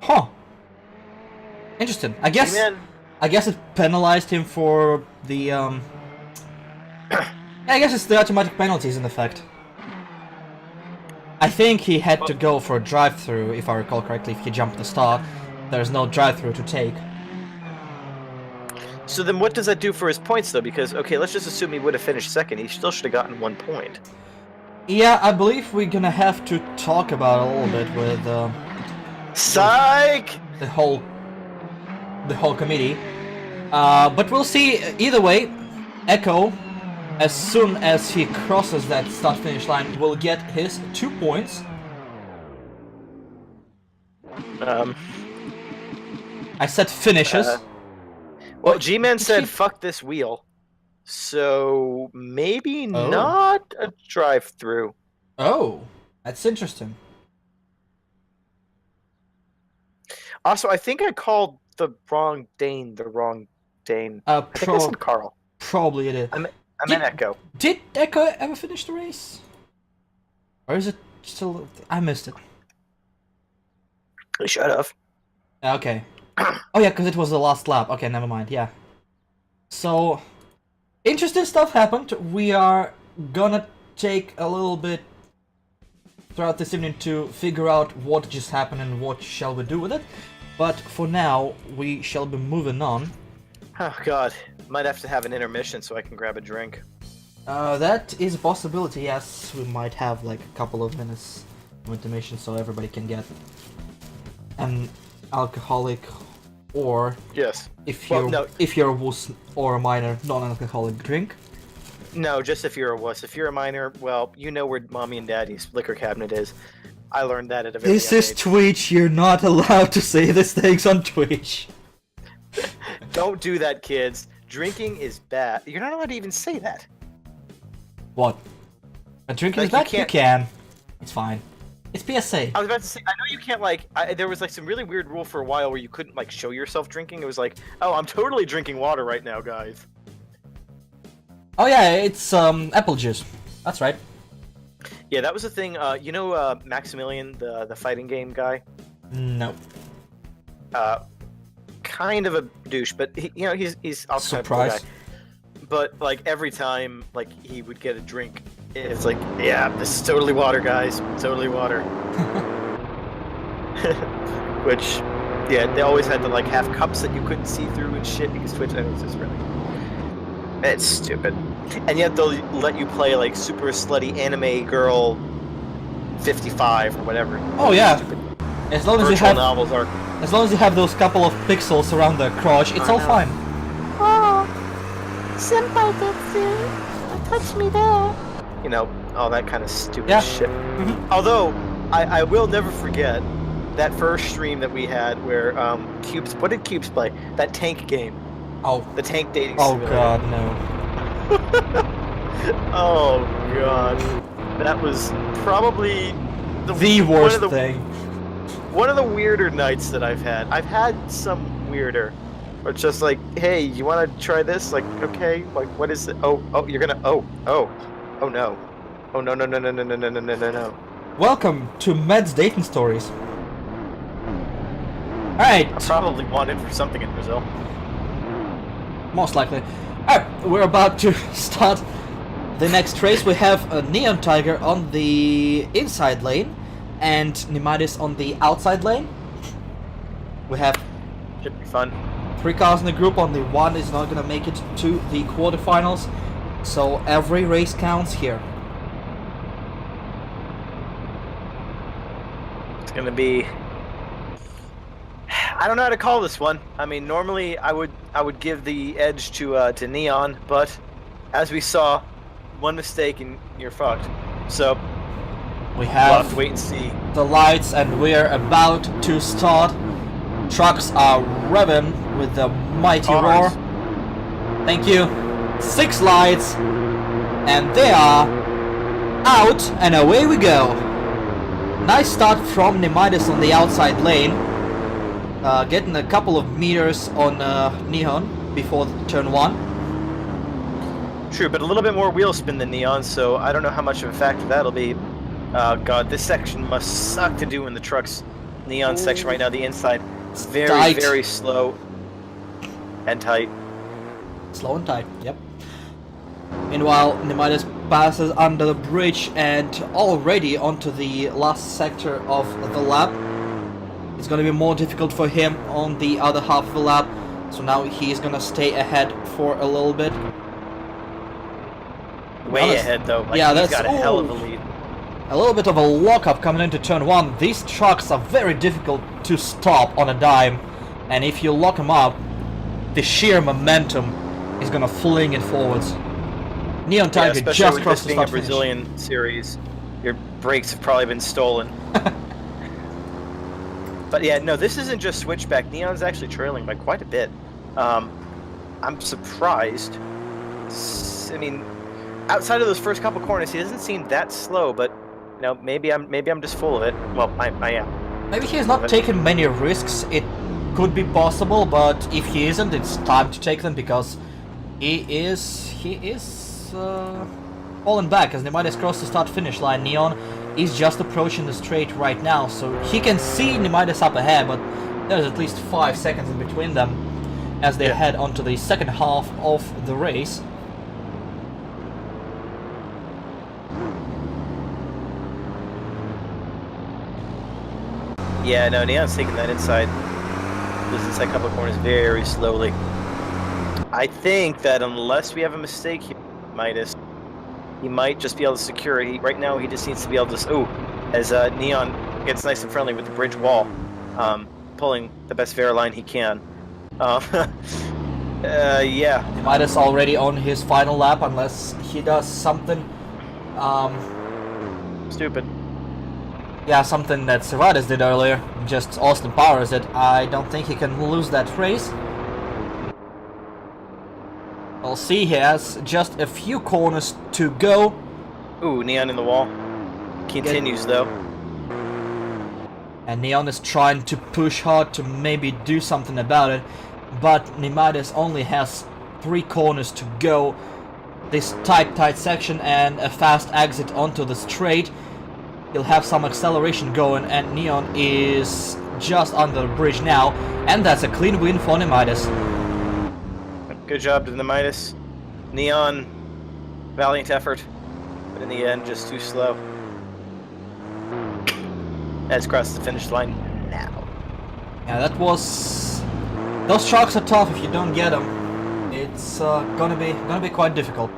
Huh. Interesting. I guess it penalized him for the, I guess it's the automatic penalties in effect. I think he had to go for a drive-through, if I recall correctly. If he jumped the start, there's no drive-through to take. So then what does that do for his points, though? Because, okay, let's just assume he would have finished second. He still should have gotten 1 point. Yeah, I believe we're gonna have to talk about it a little bit with Psych! the whole committee. But we'll see. Either way, Echo, as soon as he crosses that start-finish line, will get his 2 points. I said finishes. Well, G-Man said, fuck this wheel. So, maybe Oh. not a drive-through. Oh, that's interesting. Also, I think I called the wrong Dane the wrong Dane. I think I said Carl. Probably it is. I meant Echo. Did Echo ever finish the race? Or is it still... I missed it. He should have. Okay. Oh yeah, because it was the last lap. Okay, never mind, yeah. So, interesting stuff happened. We are gonna take a little bit throughout this evening to figure out what just happened and what shall we do with it. But for now, we shall be moving on. Oh god, might have to have an intermission so I can grab a drink. That is a possibility, yes. We might have like a couple of minutes of intermission so everybody can get an alcoholic, or Yes. if Well, you're no. if you're a wuss or a minor non-alcoholic drink. No, just if you're a wuss. If you're a minor, well, you know where mommy and daddy's liquor cabinet is. I learned that at a very This young is age. Twitch. You're not allowed to say these things on Twitch. Don't do that, kids. Drinking is bad. You're not allowed to even say that. What? A drink Like, is you bad? You can't- can. It's fine. It's PSA. I was about to say, I know you can't, like, there was, like, some really weird rule for a while where you couldn't, like, show yourself drinking. It was like, oh, I'm totally drinking water right now, guys. Oh yeah, it's apple juice. That's right. Yeah, that was the thing. You know Maximilian, the fighting game guy? No. Kind of a douche, but, he's also kind of a cool Surprise. guy. But, like, every time, like, he would get a drink, it's like, yeah, this is totally water, guys. Totally water. Which, yeah, they always had to, like, have cups that you couldn't see through and shit because Twitch, it was just really... It's stupid. And yet they'll let you play, like, super slutty anime girl 55 or whatever. Oh yeah. Stupid As long as you virtual have, novels are... as long as you have those couple of pixels around the crotch, it's I all know. fine. Oh, senpai Tetsu, touch me there. You know, all that kind of stupid Yeah. shit. Mhm. Although, I will never forget that first stream that we had where Cubes... What did Cubes play? That tank game. Oh. The tank dating Oh simulator. god, no. Oh god. That was probably The one worst of the, thing. One of the weirder nights that I've had. I've had some weirder. Or it's just like, hey, you want to try this? Like, okay, like, what is it? Oh, you're gonna, oh no. Oh no, no, no, no, no, no, no, no, no, no, no. Welcome to Med's dating stories. Alright, I'm probably wanted for something in Brazil. most likely. Alright, we're about to start the next race. We have a Neon Tiger on the inside lane, and Nemidis on the outside lane. We have Should be fun. 3 cars in the group, only one is not gonna make it to the quarterfinals, so every race counts here. It's gonna be. I don't know how to call this one. I mean, normally I would give the edge to Neon, but as we saw, one mistake and you're fucked. So We we'll have have to wait and see. the lights and we're about to start. Trucks are revving with the mighty roar. Cars. Thank you. 6 lights, and they are out, and away we go. Nice start from Nemidis on the outside lane, getting a couple of meters on Neon before turn 1. True, but a little bit more wheel spin than Neon, so I don't know how much of a factor that'll be. God, this section must suck to do in the trucks. Neon section right now, the inside. It's very, tight. very slow and tight. Slow and tight, yep. Meanwhile, Nemidis passes under the bridge and already onto the last sector of the lap. It's gonna be more difficult for him on the other half of the lap, so now he's gonna stay ahead for a little bit. Way Honest- ahead though. Like, yeah, he's that's- got a hell of a ooh. lead. A little bit of a lockup coming into turn 1. These trucks are very difficult to stop on a dime, and if you lock them up, the sheer momentum is gonna fling it forwards. Neon Yeah, Tiger especially just with crossed this the being a start finish. Brazilian series, your brakes have probably been stolen. But yeah, no, this isn't just switchback. Neon's actually trailing by quite a bit. I'm surprised. I mean, outside of those first couple corners, he doesn't seem that slow. But you know, maybe I'm just full of it. Well, I am. Maybe he's not taking many risks. It could be possible, but if he isn't, it's time to take them because he is falling back as Nemidis crossed the start-finish line. Neon is just approaching the straight right now, so he can see Nemidis up ahead, but there's at least 5 seconds in between them as they head onto the second half of the race. Yeah, no, Neon's taking that inside. This inside couple of corners very slowly. I think that unless we have a mistake here, he might just be able to secure it. Right now, he just needs to be able to. As Neon gets nice and friendly with the bridge wall, pulling the best fair line he can. Yeah. Nemidis already on his final lap, unless he does something. Stupid. Yeah, something that Servatis did earlier, just Austin Powers it. I don't think he can lose that race. We'll see, he has just a few corners to go. Ooh, Neon in the wall. Continues though. And Neon is trying to push hard to maybe do something about it. But Nemidis only has 3 corners to go. This tight section and a fast exit onto the straight. He'll have some acceleration going, and Neon is just under the bridge now, and that's a clean win for Nemidis. Good job to Nemidis. Neon, valiant effort, but in the end, just too slow. As crosses the finish line now. Yeah, that was. Those trucks are tough if you don't get them. It's gonna be quite difficult.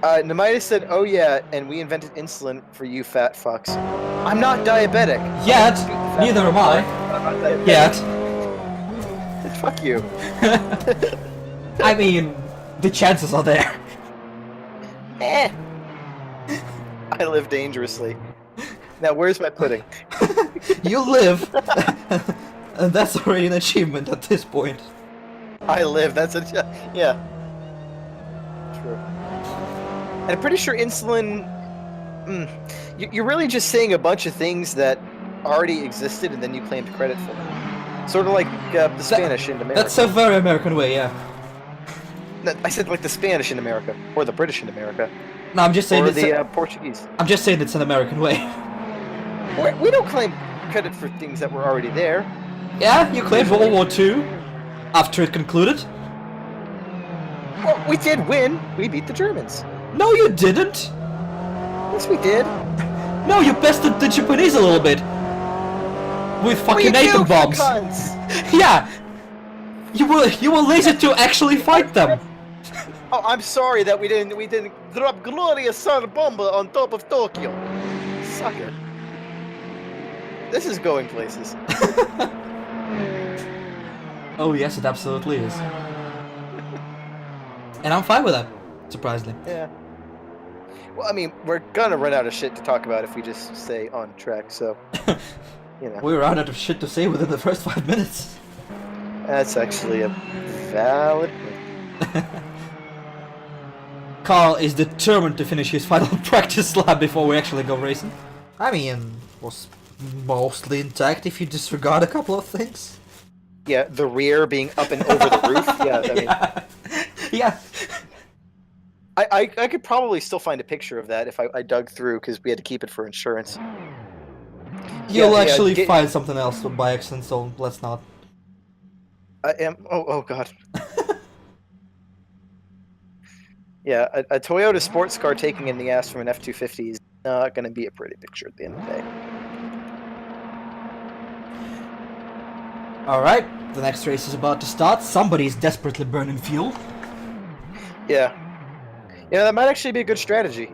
Nemidis said, "Oh yeah, and we invented insulin for you fat fucks." I'm not diabetic. Yet, neither am I. I'm not diabetic. Yet. Fuck you. I mean, the chances are there. Eh. I live dangerously. Now, where's my pudding? You live, and that's already an achievement at this point. I live. That's a yeah. True. And I'm pretty sure insulin. You're really just saying a bunch of things that already existed, and then you claimed credit for them. Sort of like the Spanish in America. That's a very American way, yeah. No, I said like the Spanish in America, or the British in America, No, I'm just saying or it's the Portuguese. I'm just saying it's an American way. We don't claim credit for things that were already there. Yeah, you claimed World War II after it concluded. Well, we did win. We beat the Germans. No, you didn't. Yes, we did. No, you bested the Japanese a little bit. with What fucking are you atom doing, bombs. cunts? Yeah, you were lazy to actually fight them. Oh, I'm sorry that we didn't drop Gloria Sarbomba on top of Tokyo. Suck it. This is going places. Oh yes, it absolutely is. And I'm fine with that, surprisingly. Yeah. Well, I mean, we're gonna run out of shit to talk about if we just stay on track, so, you know. We were out of shit to say within the first 5 minutes. That's actually a valid point. Carl is determined to finish his final practice lap before we actually go racing. I mean, was mostly intact if you disregard a couple of things. Yeah, the rear being up and over the roof. Yeah, I mean, Yeah. I could probably still find a picture of that if I dug through, because we had to keep it for insurance. You'll Yeah, actually get- find something else by accident, so let's not. I am. Oh god. Yeah, a Toyota sports car taking in the ass from an F-250 is not going to be a pretty picture at the end of the day. Alright, the next race is about to start. Somebody's desperately burning fuel. Yeah. Yeah, that might actually be a good strategy.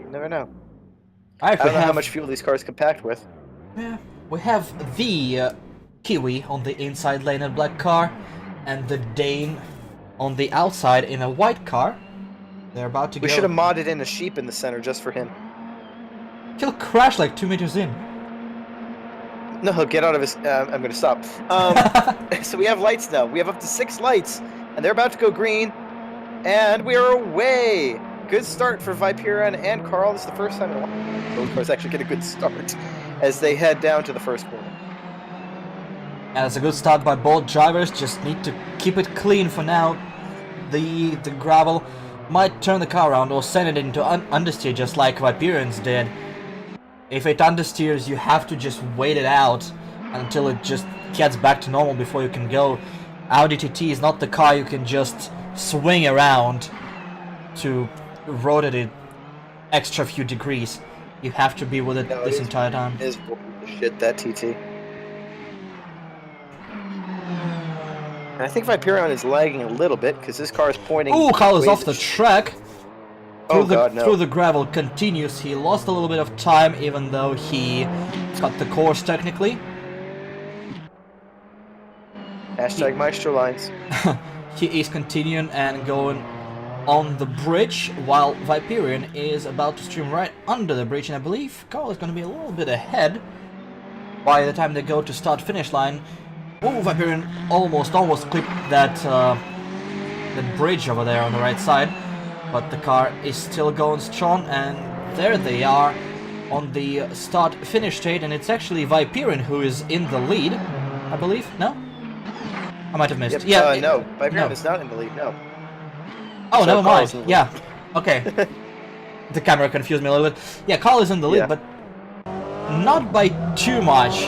You never know. I I don't know how much fuel these cars can pack with. Yeah, we have the Kiwi on the inside lane in a black car, and the Dane on the outside in a white car. They're about to We go. should have modded in a sheep in the center just for him. He'll crash like 2 meters in. No, he'll get out of his... I'm going to stop. So we have lights now. We have up to 6 lights, and they're about to go green, and we are away! Good start for Viperion and Carl. This is the first time in a while both cars actually get a good start as they head down to the first corner. And it's a good start by both drivers, just need to keep it clean for now. The gravel might turn the car around or send it into understeer just like Viperion's did. If it understeers, you have to just wait it out until it just gets back to normal before you can go. Audi TT is not the car you can just swing around to rotate it extra few degrees. You have to be with it No, this it is entire time. miserable shit, that TT. And I think Viperion is lagging a little bit because this car is pointing. Ooh, Carl is ways off the that track. Oh god, no. Through the gravel continues. He lost a little bit of time even though he got the course technically. Hashtag Maestro lines. He is continuing and going on the bridge while Viperion is about to stream right under the bridge, and I believe Carl is going to be a little bit ahead by the time they go to start finish line. Oh, Viperion almost clipped that the bridge over there on the right side, but the car is still going strong, and there they are on the start finish straight, and it's actually Viperion who is in the lead, I believe. No, I might have missed. Yep, Yeah, no, Viperion no. is not in the lead. No. Oh, So never Carl's mind. in the Yeah. Okay. The camera confused me a little bit. Yeah, Carl is in the lead, Yeah. but not by too much.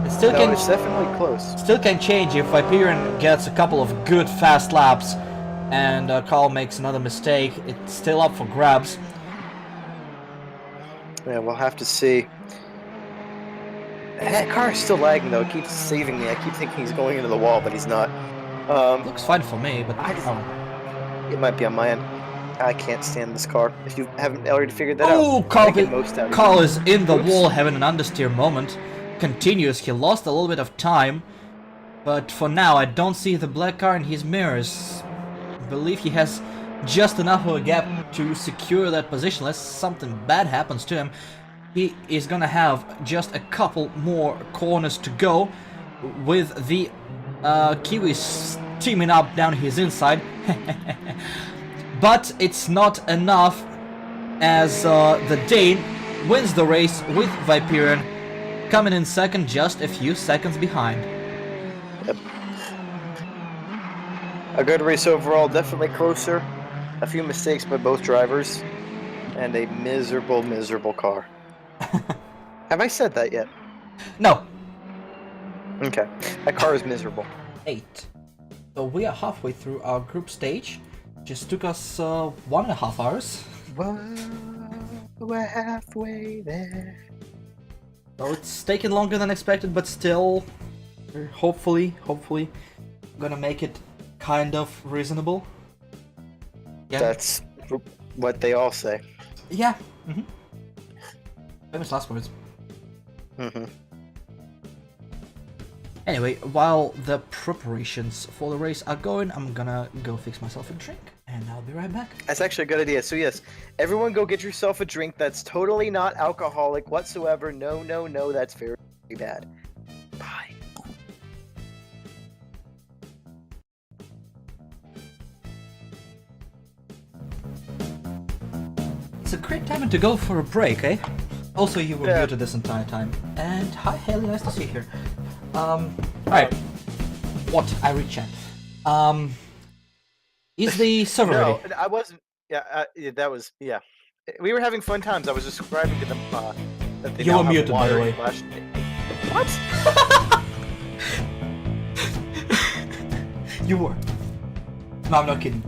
It still No, can it's definitely close. still can change if Viperion gets a couple of good fast laps and Carl makes another mistake. It's still up for grabs. Yeah, we'll have to see. That car is still lagging though. It keeps saving me. I keep thinking he's going into the wall, but he's not. Looks fine for me, but It might be on my end. I can't stand this car. If you haven't already figured that Oh, out. Carl, I think most Audis- Carl is in the Oops. wall having an understeer moment. Continues. He lost a little bit of time, but for now I don't see the black car in his mirrors. I believe he has just enough of a gap to secure that position unless something bad happens to him. He is gonna have just a couple more corners to go with the Kiwi steaming up down his inside. But it's not enough as the Dane wins the race with Viperion coming in second, just a few seconds behind. A good race overall, definitely closer. A few mistakes by both drivers, and a miserable, miserable car. Have I said that yet? No, Okay. That car is miserable. 8. So we are halfway through our group stage. Just took us 1.5 hours. Whoa, we're halfway there. So it's taking longer than expected, but still, hopefully, gonna make it kind of reasonable. Yeah. That's what they all say. Yeah. Famous last words. Anyway, while the preparations for the race are going, I'm gonna go fix myself a drink, and I'll be right back. That's actually a good idea. So yes, everyone go get yourself a drink that's totally not alcoholic whatsoever. No, that's very bad. Bye. It's a great time to go for a break, eh? Also, you were Yeah. muted this entire time. And hi, Haley, nice to see you here. Alright. What? I read chat. Is the server No, ready? I wasn't. Yeah, that was. Yeah, we were having fun times. I was describing to them that they You now were have muted, by the water way. flash. What? You were. No, I'm not kidding.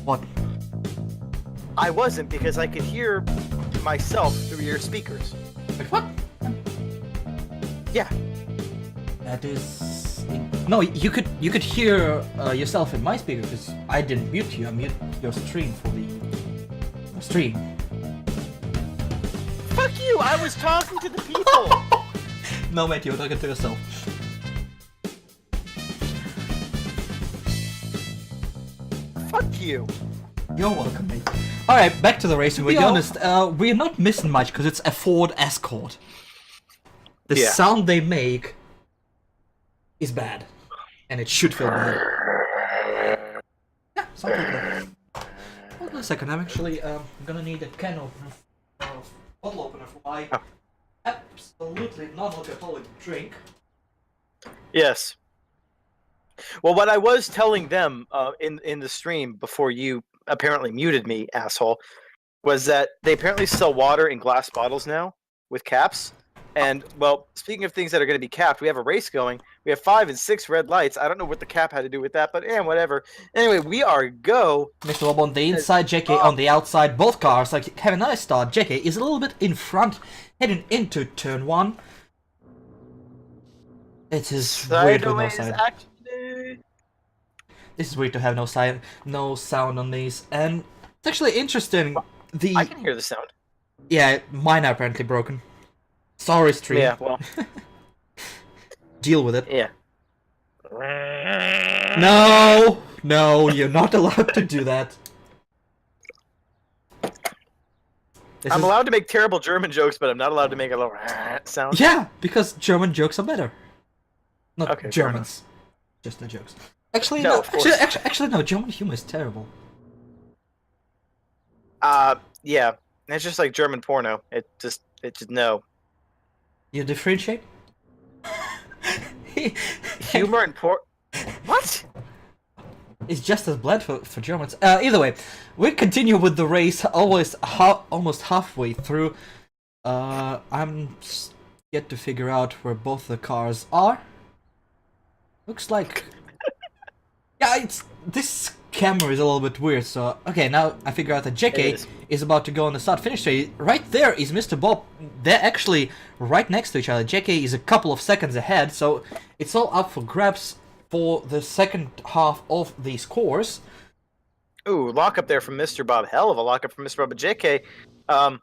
What? I wasn't because I could hear myself through your speakers. Wait, what? Yeah. That is... No, you could hear yourself in my speaker, because I didn't mute you, I muted your stream for the stream. Fuck you! I was talking to the people. No, mate, you were talking to yourself. Fuck you. You're welcome, mate. Alright, back to the racing. To be Yeah. honest, we're not missing much, because it's a Ford Escort. The Yeah. sound they make is bad. And it should feel bad. Yeah, something like that. Hold on a second, I'm actually gonna need a can opener, bottle opener for my absolutely non-alcoholic drink. Yes. Well, what I was telling them in the stream before you apparently muted me, asshole, was that they apparently sell water in glass bottles now with caps. And, well, speaking of things that are going to be capped, we have a race going. We have 5 and 6 red lights. I don't know what the cap had to do with that, but whatever. Anyway, we are go. Mr. Bob on the inside, JK on the outside, both cars like have a nice start. JK is a little bit in front, heading into turn 1. It is weird with no Sideways side. action. This is weird to have no sound on these, and it's actually interesting. I can hear the sound. Yeah, mine are apparently broken. Sorry, stream. Yeah, well, Deal with it. yeah. No, you're not allowed to do that. This I'm is- allowed to make terrible German jokes, but I'm not allowed to make a little sound. Yeah, because German jokes are better. Not Okay, fair Germans. Just the jokes. Actually, No, no. of course. Actually, no. German humor is terrible. Yeah. It's just like German porno. It just no. You differentiate? Humor and What? It's just as bland for Germans. Either way, we continue with the race. Almost halfway through. I'm yet to figure out where both the cars are. Looks like. Yeah, this camera is a little bit weird. So okay, now I figure out that JK is about to go on the start-finish straight. Right there is Mr. Bob. They're actually right next to each other. JK is a couple of seconds ahead, so it's all up for grabs for the second half of these course. Ooh, lock up there from Mr. Bob. Hell of a lock up from Mr. Bob. But JK, well,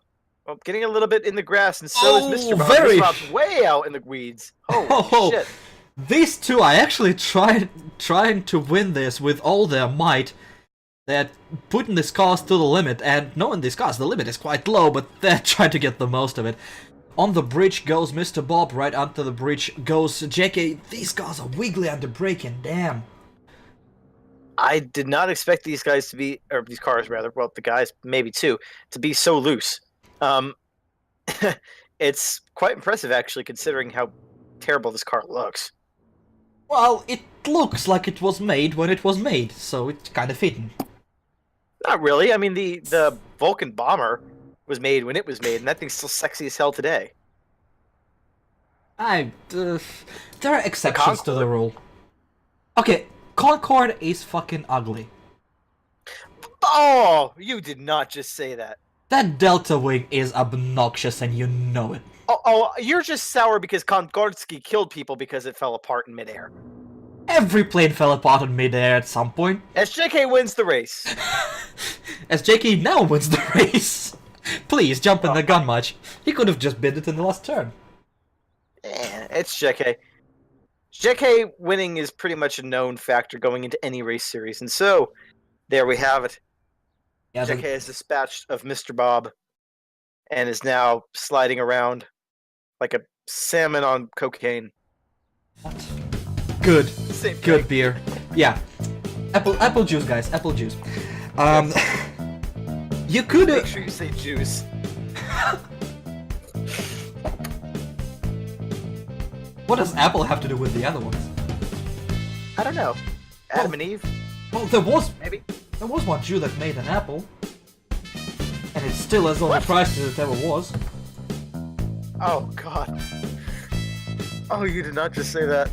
getting a little bit in the grass, and so is Mr. Bob. very- Mr. Bob's way out in the weeds. Holy Oh, shit. These two are actually trying to win this with all their might. They're putting these cars to the limit, and knowing these cars, the limit is quite low, but they're trying to get the most of it. On the bridge goes Mr. Bob, right under the bridge goes JK. These cars are wiggly under braking, damn. I did not expect these guys to be, or these cars rather, well, the guys, maybe too, to be so loose. It's quite impressive, actually, considering how terrible this car looks. Well, it looks like it was made when it was made, so it's kind of fitting. Not really. I mean, the Vulcan bomber was made when it was made, and that thing's still sexy as hell today. There are exceptions to the rule. Okay, Concorde is fucking ugly. Oh, you did not just say that. That delta wing is obnoxious and you know it. Oh, you're just sour because Kongorsky killed people because it fell apart in midair. Every plane fell apart in midair at some point. SJK wins the race. SJK now wins the race. Please, jump in the gun much. He could have just bid it in the last turn. It's JK. JK winning is pretty much a known factor going into any race series, and so there we have it. Yeah, JK is dispatched of Mr. Bob and is now sliding around like a salmon on cocaine. Good. Same Good thing. beer. Yeah. Apple juice, guys. Apple juice. You could Make sure you say juice. What does Apple have to do with the other ones? I don't know. Adam and Eve, Well, there was maybe? one Jew that made an apple. And it's still as overpriced as it ever was. Oh, God. Oh, you did not just say that.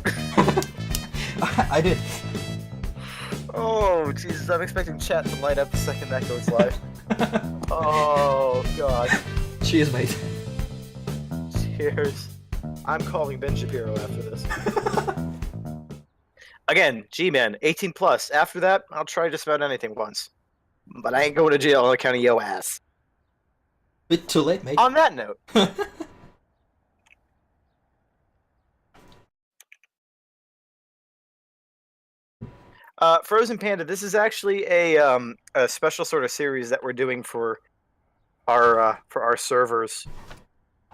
I did. Oh, Jesus, I'm expecting chat to light up the second that goes live. Oh, God. Cheers, mate. Cheers. I'm calling Ben Shapiro after this. Again, G-Man, 18 plus. After that, I'll try just about anything once. But I ain't going to jail on account of yo ass. Bit too late, mate. On that note, Frozen Panda, this is actually a special sort of series that we're doing for our servers.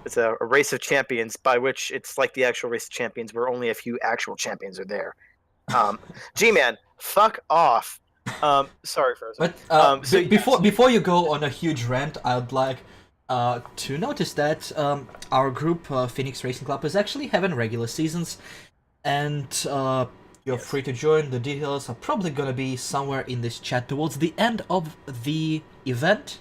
It's a race of champions, by which it's like the actual race of champions, where only a few actual champions are there. G-Man, fuck off. Sorry, Frozen. But So before you go on a huge rant, I'd like to notice that our group, Phoenix Racing Club, is actually having regular seasons, and you're free to join. The details are probably gonna be somewhere in this chat towards the end of the event.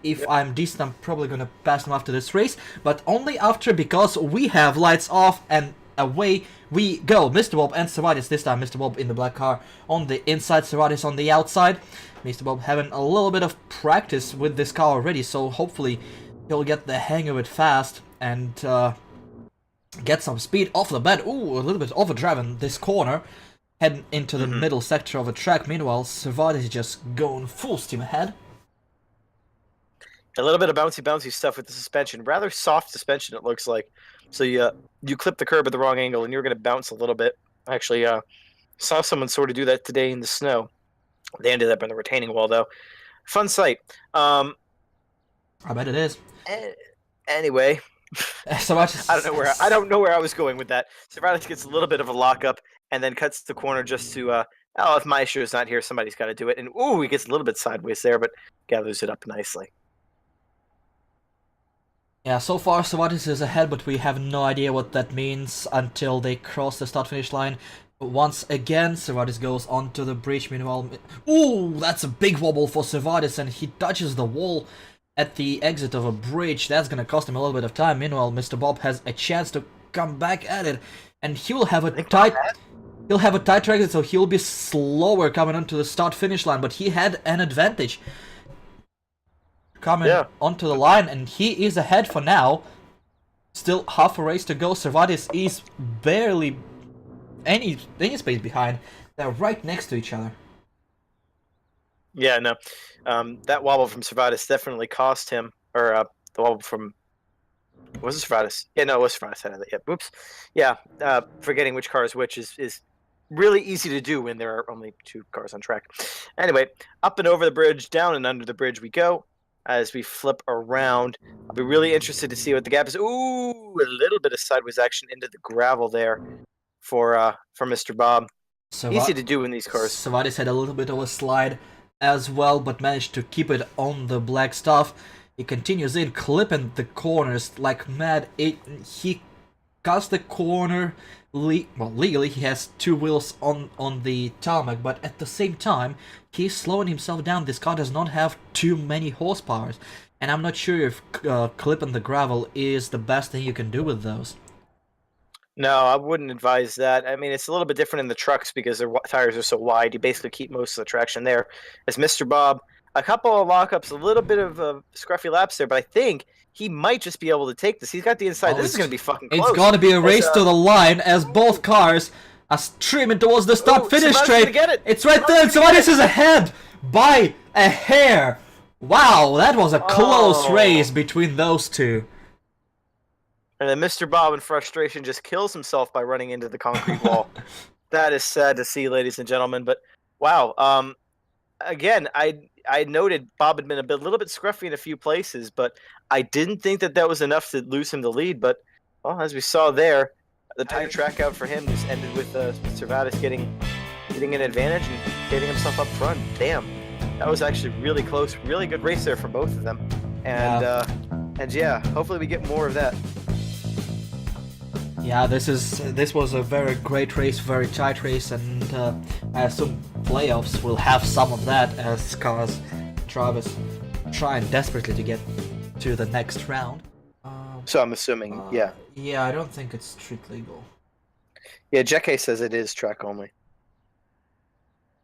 If I'm decent, I'm probably gonna pass them after this race, but only after, because we have lights off and away we go. Mr. Bob and Servatis, this time Mr. Bob in the black car on the inside, Servatis on the outside. Mr. Bob having a little bit of practice with this car already, so hopefully he'll get the hang of it fast and get some speed off the bat. Ooh, a little bit overdriven this corner, heading into the middle sector of the track. Meanwhile, Servatis is just going full steam ahead. a little bit of bouncy stuff with the suspension. Rather soft suspension, it looks like. So you clip the curb at the wrong angle, and you're going to bounce a little bit. I actually saw someone sort of do that today in the snow. They ended up in the retaining wall, though. Fun sight. I bet it is. Anyway, So much. I don't know where I was going with that. Servatis gets a little bit of a lockup, and then cuts the corner just to. If Maestro's not here, somebody's got to do it. And ooh, he gets a little bit sideways there, but gathers it up nicely. Yeah, so far Servatis is ahead, but we have no idea what that means until they cross the start-finish line. Once again, Servatis goes onto the bridge. Meanwhile, ooh, that's a big wobble for Servatis, and he touches the wall at the exit of a bridge. That's gonna cost him a little bit of time. Meanwhile, Mr. Bob has a chance to come back at it, and he'll have a tight exit, so he'll be slower coming onto the start-finish line, but he had an advantage coming onto the line, and he is ahead for now. Still half a race to go. Servatis is barely any space behind. They're right next to each other. Yeah, no. That wobble from Servatis definitely cost him, or the wobble from... Was it Servatis? Yeah, no, it was Servatis. Yeah, oops. Yeah, forgetting which car is which is really easy to do when there are only two cars on track. Anyway, up and over the bridge, down and under the bridge we go as we flip around. I'll be really interested to see what the gap is. Ooh, a little bit of sideways action into the gravel there for Mr. Bob. Easy to do in these cars. Servatis had a little bit of a slide as well, but managed to keep it on the black stuff. He continues in, clipping the corners like mad. He cuts the corner. Legally he has two wheels on the tarmac, but at the same time he's slowing himself down. This car does not have too many horsepower, and I'm not sure if clipping the gravel is the best thing you can do with those. No, I wouldn't advise that. I mean, it's a little bit different in the trucks because their tires are so wide. You basically keep most of the traction there. As Mr. Bob, a couple of lockups, a little bit of scruffy laps there, but I think he might just be able to take this. He's got the inside. Oh, This is going to be fucking it's close. gonna be a race As, to the line as both cars are streaming towards the start-finish Savannah's straight. gonna get it. It's right there, and Savannah's Savannah's is ahead by a hair. Wow, that was a close Oh. race between those two. And then Mr. Bob, in frustration, just kills himself by running into the concrete wall. That is sad to see, ladies and gentlemen. But wow, again, I noted Bob had been a little bit scruffy in a few places, but I didn't think that was enough to lose him the lead. But well, as we saw there, the tight track out for him just ended with Servatis getting an advantage and getting himself up front. Damn, that was actually really close. Really good race there for both of them. And yeah, hopefully we get more of that. Yeah, this was a very great race, very tight race, and I assume playoffs will have some of that as cars drivers trying desperately to get to the next round. So I'm assuming, yeah. Yeah, I don't think it's street legal. Yeah, Jeke says it is track only.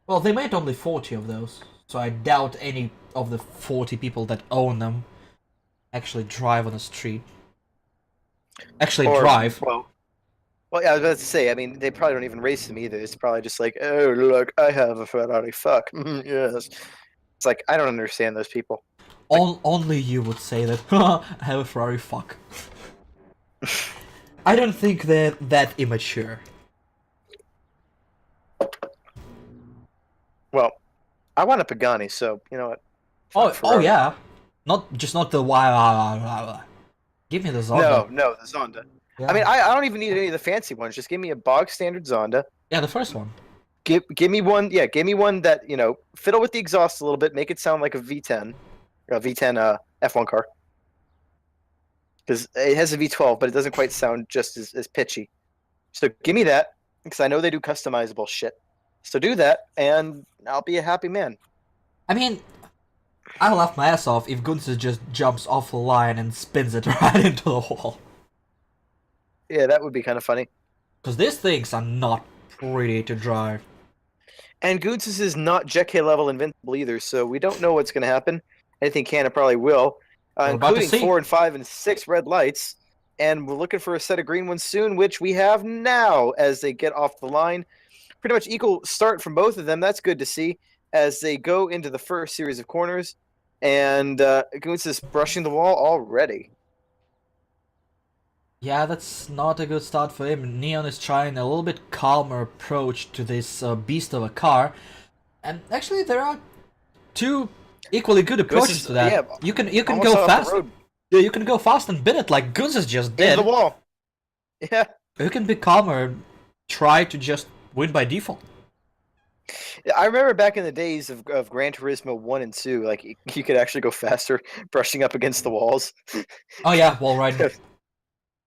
Well, they made only 40 of those, so I doubt any of the 40 people that own them actually drive on the street. Drive. Well, yeah, I was about to say, I mean, they probably don't even race them either. It's probably just like, oh, look, I have a Ferrari, fuck. Yes. It's like, I don't understand those people. Only you would say that. I have a Ferrari, fuck. I don't think they're that immature. Well, I want a Pagani, so, you know what? Oh yeah. Not the why. Give me the Zonda. No, the Zonda. Yeah. I mean, I don't even need any of the fancy ones. Just give me a bog standard Zonda. Yeah, the first one. Give me one. Yeah, give me one that fiddle with the exhaust a little bit, make it sound like a V10, F1 car. Because it has a V12, but it doesn't quite sound just as pitchy. So give me that, because I know they do customizable shit. So do that, and I'll be a happy man. I mean, I'll laugh my ass off if Gunther just jumps off the line and spins it right into the wall. Yeah, that would be kind of funny. Because these things are not pretty to drive. And Guntz is not Jeke level invincible either, so we don't know what's going to happen. Anything can, it probably will. Including 4 and 5 and 6 red lights. And we're looking for a set of green ones soon, which we have now as they get off the line. Pretty much equal start from both of them. That's good to see as they go into the first series of corners. And Guntz is brushing the wall already. Yeah, that's not a good start for him. Neon is trying a little bit calmer approach to this beast of a car. And actually there are two equally good approaches to that. Yeah, you can go fast. Yeah, you can go fast and bin it like Gunther just did. Into the wall. Yeah. You can be calmer and try to just win by default. I remember back in the days of Gran Turismo 1 and 2, like you could actually go faster brushing up against the walls. Oh yeah, wall riding.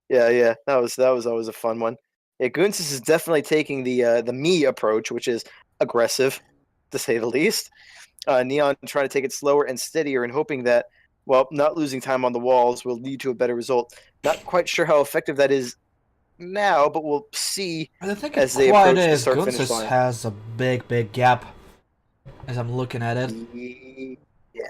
Yeah, that was always a fun one. Yeah, Guntz is definitely taking the me approach, which is aggressive, to say the least. Neon trying to take it slower and steadier and hoping that, well, not losing time on the walls will lead to a better result. Not quite sure how effective that is now, but we'll see as they approach the start-finish line. Has a big gap as I'm looking at it. Yeah.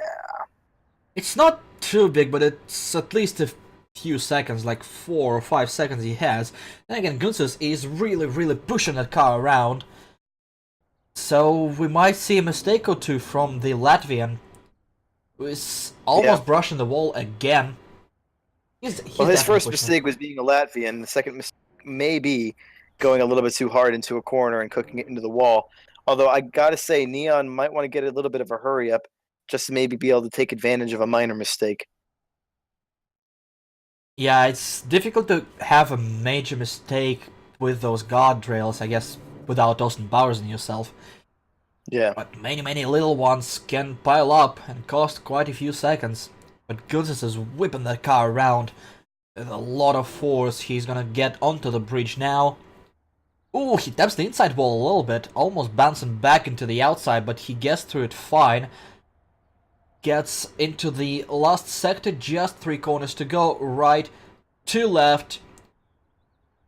It's not too big, but it's at least a few seconds, like 4 or 5 seconds he has. And again, Gunther is really pushing that car around. So we might see a mistake or two from the Latvian, who is almost brushing the wall again. He's his first mistake was being a Latvian. The second mistake may be going a little bit too hard into a corner and cooking it into the wall. Although I gotta say, Neon might want to get a little bit of a hurry up, just to maybe be able to take advantage of a minor mistake. Yeah, it's difficult to have a major mistake with those guardrails, I guess, without Austin Powers in yourself. Yeah. But many little ones can pile up and cost quite a few seconds. But Gunther is whipping that car around with a lot of force. He's gonna get onto the bridge now. Ooh, he taps the inside wall a little bit, almost bouncing back into the outside, but he gets through it fine. Gets into the last sector, just 3 corners to go, right to left.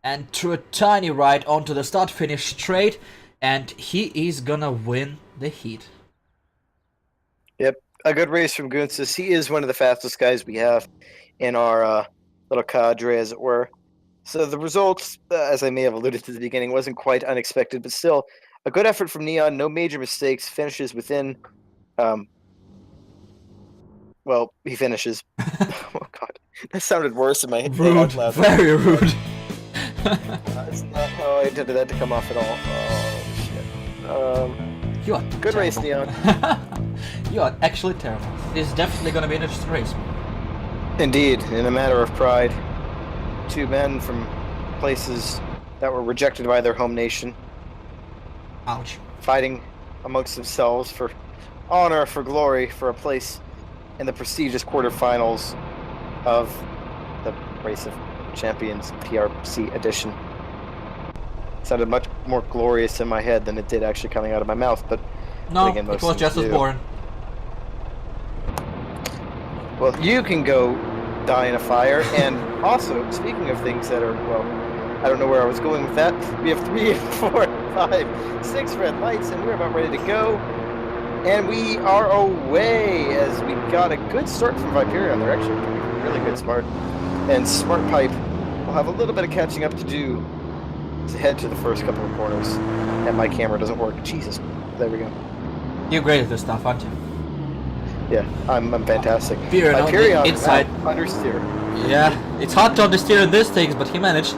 and through a tiny right onto the start-finish straight, and he is gonna win the heat. Yep, a good race from Gunsis. He is one of the fastest guys we have in our little cadre, as it were. So the results, as I may have alluded to at the beginning, wasn't quite unexpected, but still a good effort from Neon. No major mistakes. Finishes within. Well, he finishes. Oh God, that sounded worse in my head. Rude, very rude. That's not how I intended that to come off at all. Oh shit. You are good terrible. race, Neon. You are actually terrible. This is definitely going to be an interesting race. Indeed, in a matter of pride, two men from places that were rejected by their home nation, Ouch. fighting amongst themselves for honor, for glory, for a place in the prestigious quarterfinals of the Race of Champions PRC edition. It sounded much more glorious in my head than it did actually coming out of my mouth, but No, again, it was just as boring. Well, you can go die in a fire, and also, speaking of things that are, well, I don't know where I was going with that. We have 3, 4, 5, 6 red lights, and we're about ready to go. And we are away as we got a good start from Viperion. They're actually really good smart. And Smart Pipe will have a little bit of catching up to do to head to the first couple of corners. And my camera doesn't work. Jesus. There we go. You're great at this stuff, aren't you? Yeah, I'm fantastic. Viperion inside. Understeer. Yeah, it's hard to understeer in these things, but he managed.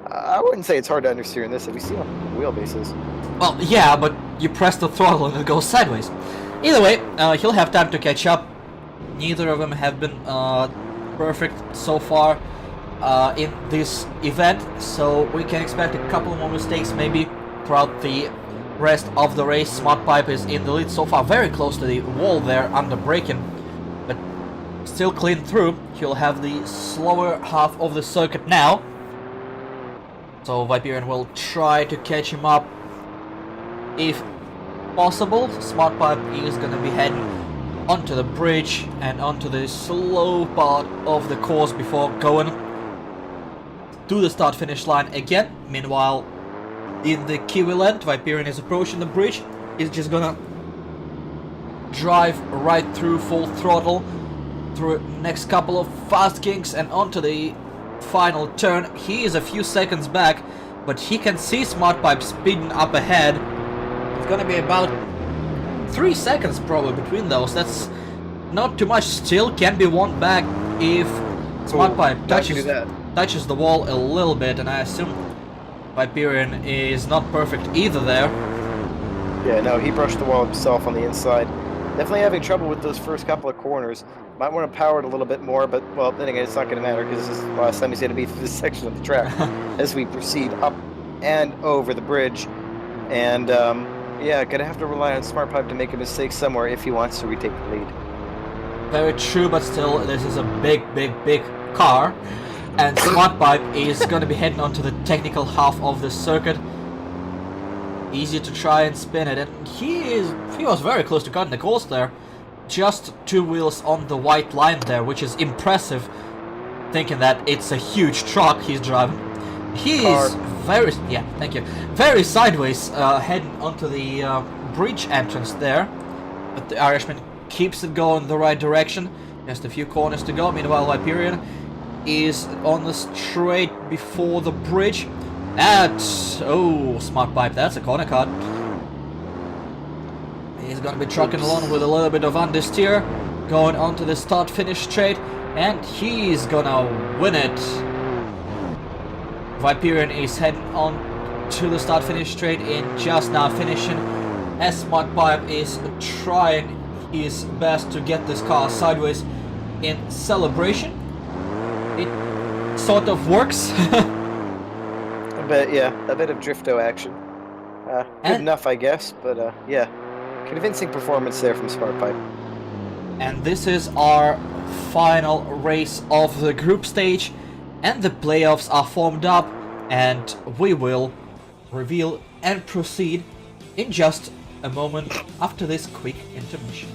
I wouldn't say it's hard to understeer in this. Have you seen what wheelbases? Well, yeah, but you press the throttle and it goes sideways. Either way, he'll have time to catch up. Neither of them have been perfect so far in this event, so we can expect a couple more mistakes maybe throughout the rest of the race. Smart Pipe is in the lead so far, very close to the wall there under braking, but still clean through. He'll have the slower half of the circuit now, so Viperion will try to catch him up if possible. Smart Pipe is gonna be heading onto the bridge and onto the slow part of the course before going to the start-finish line again. Meanwhile, in the Kiwi land, Viperion is approaching the bridge. He's just gonna drive right through full throttle through next couple of fast kinks and onto the final turn. He is a few seconds back, but he can see Smart Pipe speeding up ahead. It's gonna be about 3 seconds probably between those. That's not too much. Still can be won back if Smart Pipe touches the wall a little bit, and I assume Viperion is not perfect either there. Yeah, no, he brushed the wall himself on the inside. Definitely having trouble with those first couple of corners. Might want to power it a little bit more, but, well, then again, it's not going to matter because this is the last time he's going to be through this section of the track as we proceed up and over the bridge. And, yeah, going to have to rely on Smart Pipe to make a mistake somewhere if he wants to retake the lead. Very true, but still, this is a big car. And Smart Pipe is going to be heading onto the technical half of the circuit. Easy to try and spin it, and he was very close to cutting the course there. Just 2 wheels on the white line there, which is impressive, thinking that it's a huge truck he's driving. He is very sideways, heading onto the bridge entrance there, but the Irishman keeps it going the right direction. Just a few corners to go. Meanwhile, Viperion is on the straight before the bridge. Smart Pipe, that's a corner cut. He's gonna be trucking along with a little bit of understeer, going onto the start-finish straight, and he's gonna win it. Viperion is heading on to the start-finish straight and just now finishing, as Smart Pipe is trying his best to get this car sideways in celebration. It sort of works. A bit of drifto action. Good enough, I guess, but yeah. Convincing performance there from Smart Pipe. And this is our final race of the group stage, and the playoffs are formed up, and we will reveal and proceed in just a moment after this quick intermission.